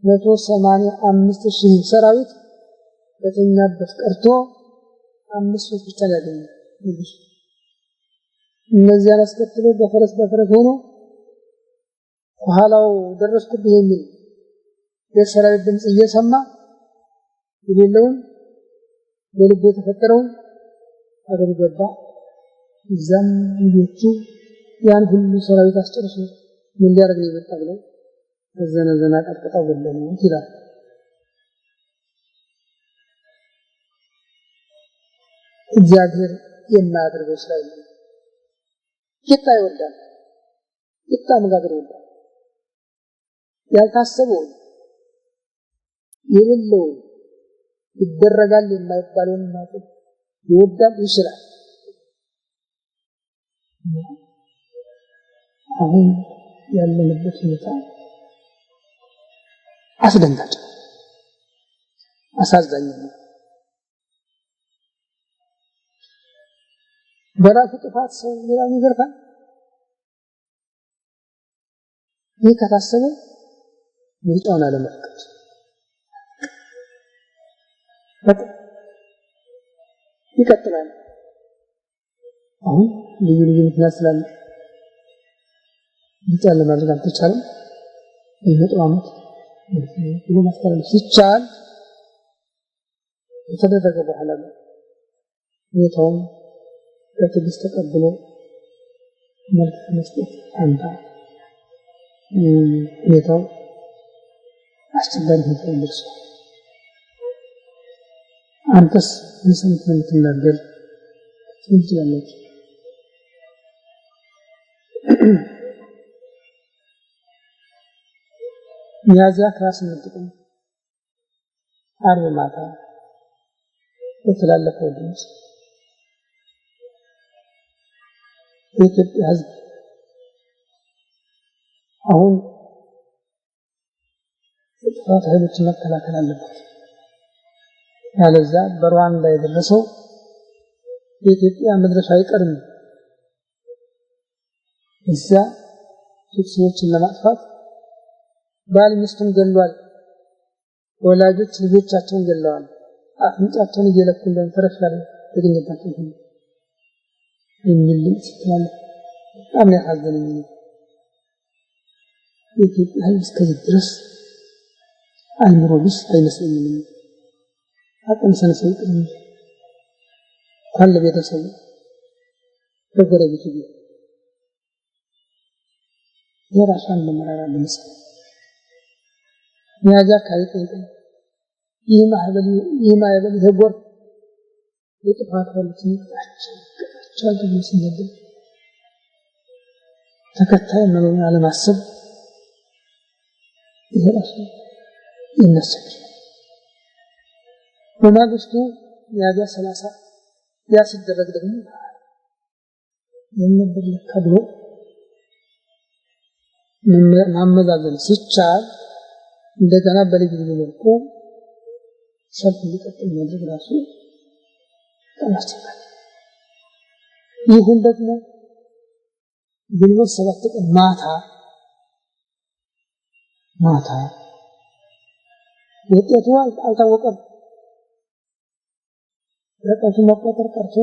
185,000 ሰራዊት በተኛበት ቀርቶ 5 ብቻ ያገኘ ንጉስ እነዚያን አስከትሎ በፈረስ ሆኖ ከኋላው ደረስኩብህ የሚል የሰራዊት ድምጽ እየሰማ የሌለውን በልቡ የተፈጠረውን አደረገባ እዛም ልጆቹ ያን ሁሉ ሰራዊት አስጨርሶ ምን ሊያደርግ ይመጣ ብለው ዘነዘና ቀጥቀጣው ገለሉ ይላል እግዚአብሔር የማያደርገው ስራ የለም ጌታ ይወዳል ጌታ መጋገር ይወዳል ያልታሰበው የሌለው ይደረጋል የማይባለውን ማለት ይወዳል ይችላል አሁን ያለንበት ሁኔታ አስደንጋጭ አሳዛኝ ነው በራሱ ጥፋት ሰው ሌላውን ይገርፋል ይህ ከታሰበ ምርጫውን አለመፍቀድ ይቀጥላል አሁን ልዩ ምክንያት ስላለ ይቻላል ለማድረግ አልተቻለም በመጣው አመት ለማስተላለፍ ሲቻል የተደረገ በኋላ ሁኔታውን በትዕግስት ተቀብሎ መልስ መስጠት አንተ ሁኔታው አስቸጋሪ ሁኔታ ደርሷል አንተስ ምንሰምት የምትናገር ትችላለች ሚያዝያ 18 ቀን ዓርብ ማታ የተላለፈው ድምጽ የኢትዮጵያ ሕዝብ አሁን ጥፋት ኃይሎችን መከላከል አለበት። ያለዛ በሩዋንዳ የደረሰው የኢትዮጵያ መድረሻ አይቀርም። እዛ ቱትሲዎችን ለማጥፋት ባል ሚስቱን ገሏል። ወላጆች ልጆቻቸውን ገለዋል። አፍንጫቸውን እየለኩ እንደተረፈ ተገኘባቸው የሚል ይችላል። በጣም ያሳዝነኝ ነው። የኢትዮጵያ ሕዝብ እስከዚህ ድረስ አይምሮ ቢስ አይመስለኝም። አቅም ሰንሰው ይቅር ካለ ቤተሰቡ በጎረቤቱ ቢሆን የራሷን ለመራራ ለምሳሌ ሚያዚያ ካይጠይቅ ይህ ማዕበል የጎርፍ የጥፋት ኃይሎችን ቻልተው ሲነገር ተከታይ መኖርን አለማሰብ ይሄ ራሱ ይነሳል። በማግስቱ ሚያዚያ 30 ያ ሲደረግ ደግሞ የነበር ከብሎ ማመዛዘን ሲቻል እንደገና በልዩ መልኩ ሰልፍ ሊቀጥል ማድረግ ራሱ ተናስተናል። ይሁን ደግሞ ግንቦት 7 ቀን ማታ ውጤቱ አልታወቀም። ለቀቱ መቆጠር ቀርቶ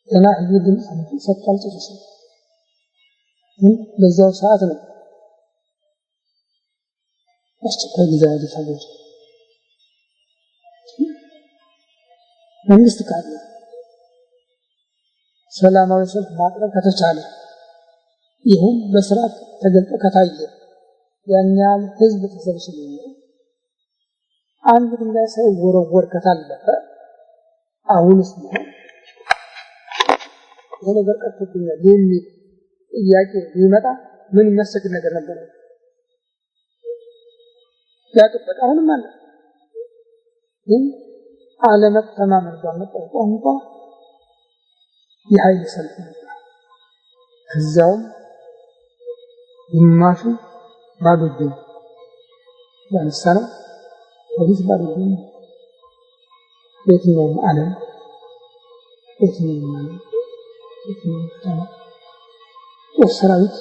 ገና ህዝብ ድምፅ ሰጥቷል። ጭራሽ በዛው ሰዓት ነው አስቸኳይ ጊዜ አደረገ። መንግስት ካለ ሰላማዊ ሰልፍ ማቅረብ ከተቻለ ይሁን በስርዓት ተገልጦ ከታየ ያን ያህል ህዝብ ተሰብስቦ አንድ ድንጋይ ሳይወረወር ከታለፈ አሁንስ ነው የነገር ቀጥቶኛል የሚል ጥያቄ ቢመጣ ምን የሚያስቸግር ነገር ነበር? ያጥበቃ አሁንም አለ። ግን አለመተማመን ባመጣው ቋንቋ የኃይል ሰልፍ ነበር። ከዛውም ግማሹ ባዶ እጁን ለምሳሌ ፖሊስ ባዶ እጁን የትኛውም ዓለም ሰራዊት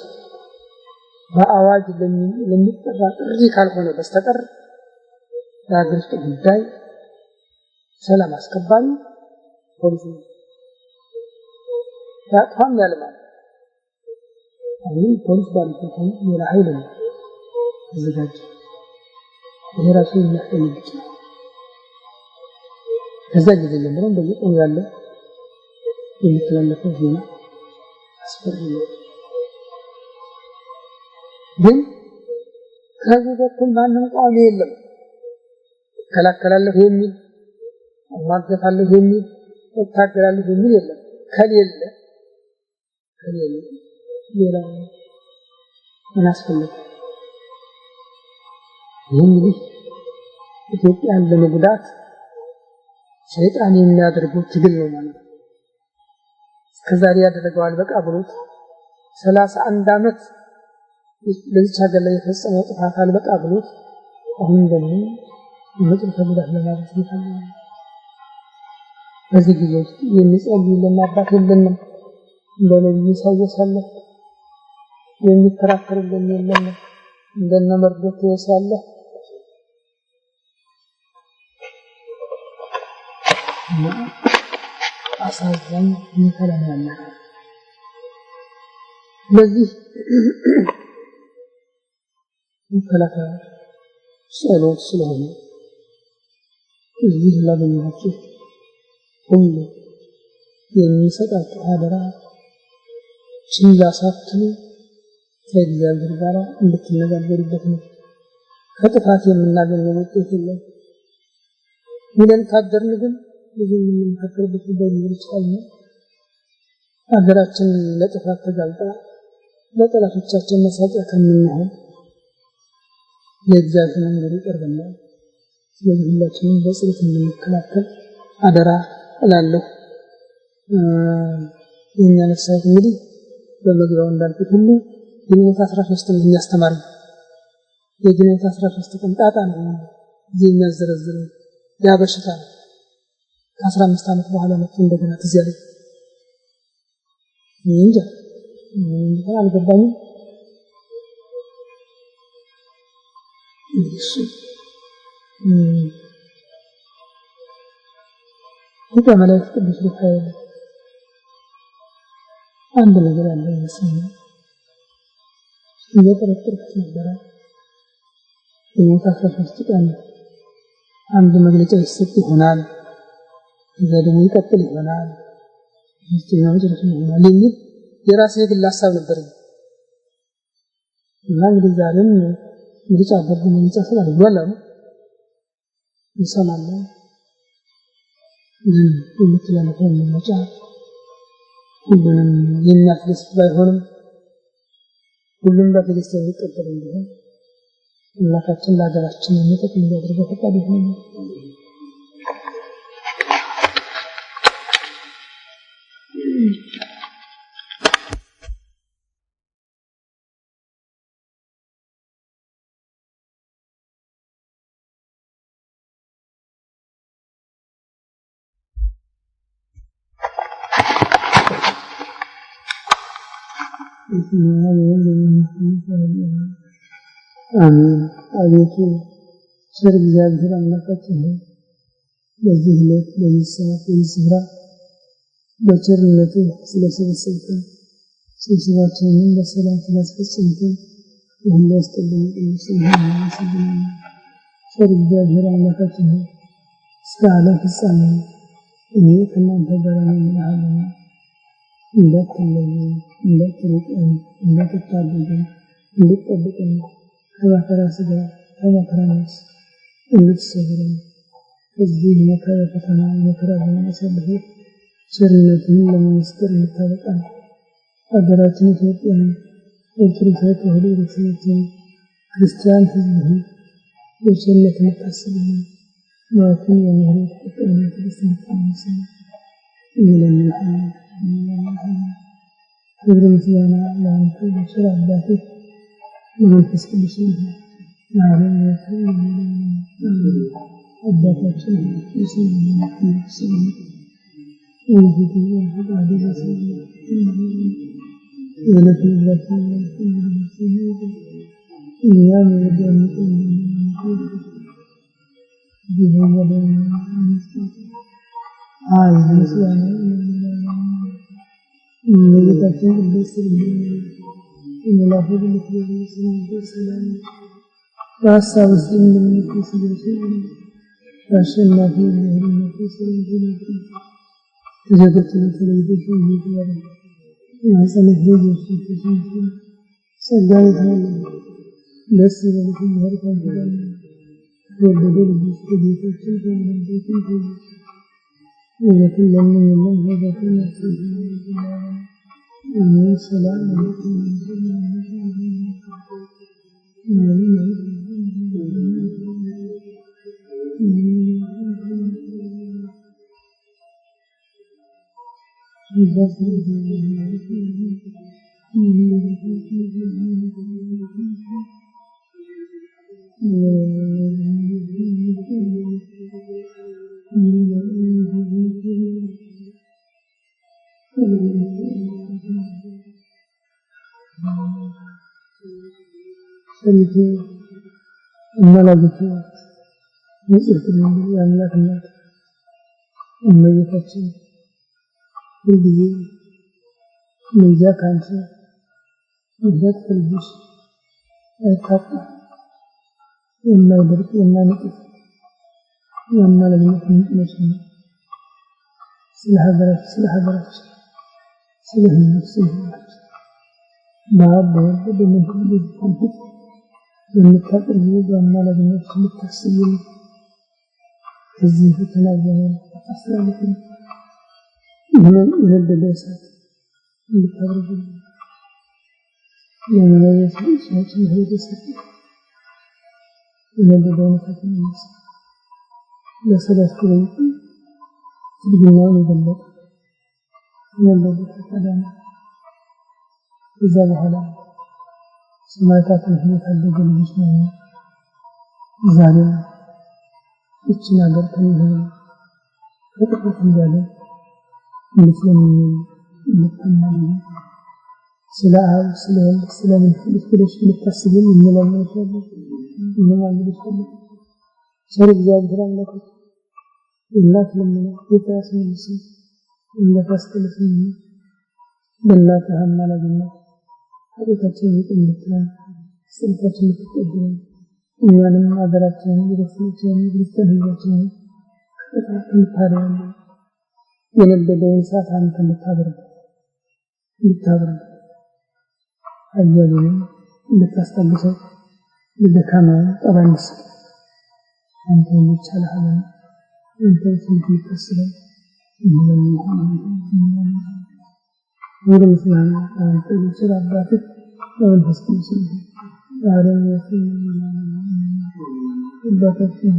በአዋጅ ለሚጠራ ጥሪ ካልሆነ በስተቀር የሀገር ውስጥ ጉዳይ ሰላም አስከባሪ ፖሊስ ያጥፋም ያልማል። አሁን ፖሊስ ባለበት ሌላ ኃይል ነው ተዘጋጀ። ይሄ ራሱ የሚያስፈልግ ነው። ከዛ ጊዜ ጀምሮ በየቀኑ ያለ የሚተላለፈው ዜና አስፈሪ ነው። ግን ከዚህ በኩል ማንም ቋሚ የለም። ከላከላለሁ የሚል ማገፋለሁ የሚል ወታደራለሁ የሚል የለም። ከሌለ ሌላ ምን አስፈልግ? ይህ ኢትዮጵያን ለመጉዳት ሰይጣን የሚያደርገው ትግል ነው ማለት ነው። እስከዛሬ ያደረገው አልበቃ ብሎት 31 ዓመት ለዚህ ሀገር ላይ የተፈጸመው ጥፋት አልበቃ ብሎት አሁን ደግሞ መጥፎ ጉዳት ለማድረስ ይፈልጋል። በዚህ ጊዜ ውስጥ የሚጸልይልን አባት የለንም። እንደነብዩ ኢሳይያስ አለ የሚከራከርልን የለም። እንደነ መርዶክዮስ አለ አሳዛኝ ይከለናል። በዚህ መከላከያ ጸሎት ስለሆነ እዚህ ላገኛችሁ ሁሉ የሚሰጣችሁ አደራ ችላ ሳትሉ ከእግዚአብሔር ጋር እንድትነጋገሩበት ነው። ከጥፋት የምናገኘው ውጤት የለም። ይህን ካደርን ግን ብዙ የምንፈክርበት ጉዳይ ሊኖር ይችላል። ሀገራችን ለጥፋት ተጋልጣ ለጠላቶቻችን መሳቂያ ከምንሆን ለእግዚአብሔር መንገድ ይቀርበናል። ስለዚህ ሁላችንም በጸሎት እንድንከላከል አደራ እላለሁ። የኛ ነፍሳት እንግዲህ በመግቢያው እንዳልኩት ሁሉ ግንቦት 13 ነው የሚያስተማር የግንቦት 13 ቀን ጣጣ ነው የሚያዘረዝረው ያ በሽታ ነው ከ15 ዓመት በኋላ ነው እንደገና ትዚያ ላይ እንጃ አልገባኝም እሺ መላእክት ቅዱስ ሚካኤል አንድ ነገር አለ መሰለኝ እየተረጠርኩት ነበር የሞታፈስ ቀን አንድ መግለጫ ይሰጥ ይሆናል እዛ ደግሞ ይቀጥል ይሆናል ይስተኛው ድረስ ይሆናል የሚል የራሴ ግል ሐሳብ ነበር እና እንግዲህ ዛሬም ምርጫ አደረገ ምርጫ ስላልዋላ ነው ይሰማል የምትላለፈው ምርጫ ሁሉንም የሚያስደስት ባይሆንም ሁሉም በትዕግስት የሚቀበል እንዲሆን አምላካችን ለሀገራችን የሚጠቅም እንዲያደርገው ፈቃዱ ይሁን አሜን አቤቱ ቸር እግዚአብሔር አምላካችን ሆይ በዚህ ዕለት በዚህ ሰዓት በዚህ ስፍራ በቸርነትህ ስለሰበሰብከን ስብሰባችንን በሰላም ስላስፈጸምከን ሁሉ አስቀድመን ቅዱስ እናመሰግናለን። ቸር እግዚአብሔር አምላካችን ሆይ እስከ ዓለም ፍጻሜ እኔ ከእናንተ ጋር ነኝ እንዳትለየን እንዳትርቀን እንዳትታደገን እንድትጠብቀን ከመከራ ሥጋ ከመከራ ነፍስ እንድትሰውረን ከዚህ መከራ ፈተና መከራ በማሳለፍ ቸርነትን ለመመስከር እንድታበቃን ሀገራችን ኢትዮጵያን ኦርቶዶክሳዊ ተዋሕዶ ቤተክርስቲያን ክርስቲያን ሕዝብ በቸርነት እንድታስብልን ማለትም የምህረት ቁጥርና ትዕግስት እንድታመሰን እንለምንሃለን። ክብር ምስጋና ለአንተ ለቸር አባትህ ለመንፈስ ቅዱስ ይሁን። አባታችን እመቤታችን ቅድስት ድንግል የመላኩ ቅዱስ ገብርኤል ሰላምታ በሀሳብ ውስጥ እንደምትመስለሽ አሸናፊ የሆነች ሰላምታ ከዘገተነ ተለይተሽ ይባላል ያሰነህ ልጅ ተሰንቶ ጸጋዬ ታለ ደስ ይበልሽ ይወርካል ወደደ ልጅ ከጌታችን ከመንበርከን ወለትን ለምን የለም ወደትን አሜን ሰላም አለይኩም ሰልፍ እናላግቱ ንጽሕት ድንግል የአምላክ እናት እመቤታችን ሁልጊዜ ምልጃ ካንቺ ምሕረት ከልጅሽ አይታጣም። የማይደርቅ የማይነጥፍ የአማላጅነት ምንጭ ነሽና ስለ ሀገራችን ስለ ሕዝባችን በአብ በወልድ በመንፈስ ቅዱስ በምታቀርቢው በአማላጅነት ልታስቢን ከዚህ ፈተና ዘመን አስተላልፈን ይህንን የነደደ እሳት እንድታበርድልን የመለየት ሰዎችን ህይወት የሰጠ የነደደውን እሳት እንነሳ ለሰለስቱ ደቂቅ ትድግናውን የገለጠ የነደደ ፈቃዳና ከዛ በኋላ ሰማዕታትን ህይወት አደገ ልጅ ነው ዛሬ እቺን ሀገር ከሚሆን ከጥቂት እንዳለ እንድትለምኝ እንድትማኝ ስለ አብ ስለ ወልድ ስለ መንፈስ ቅዱስ ልታስብም እንለምንሻለን እንማልድሻለን ቸር እግዚአብሔር አምላክ እናት ለምን የታስም ምስል እንደፈስተልስኝ በእናትህ አማላጅነት ኃጢአታችንን ይቅር እንድትለን ስንታችንን ትቀበለን እኛንም ሀገራችንን ቤተሰቦቻችንን ክርስቲያን ህዝባችንን እንድታድን የነደደውን እሳት አንተ እንድታበርድ ኃያሉንም እንድታስታግሰው ለደካማውን ጠባይ እንድትሰጥ አንተ የሚቻልህን አንተ እንድትመስለን ወደ ምስጋና አንተ ልጅ አባትህ በመንፈስ ቅዱስ ዛሬም አባታችን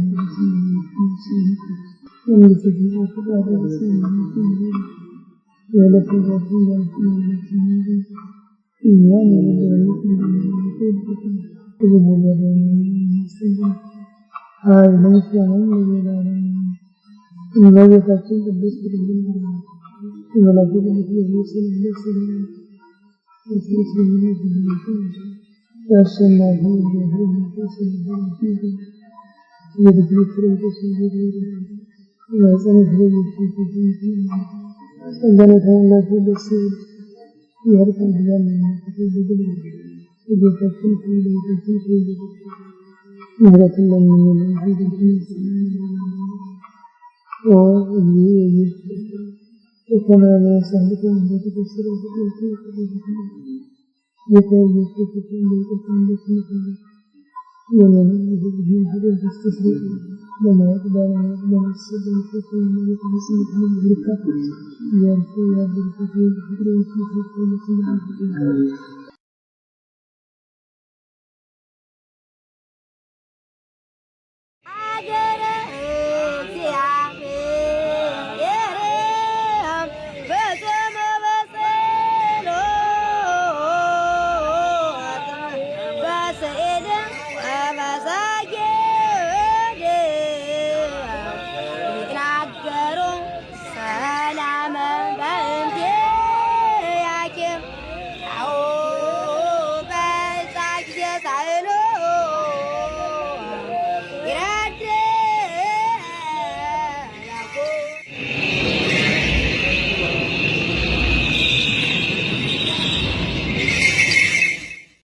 I get it.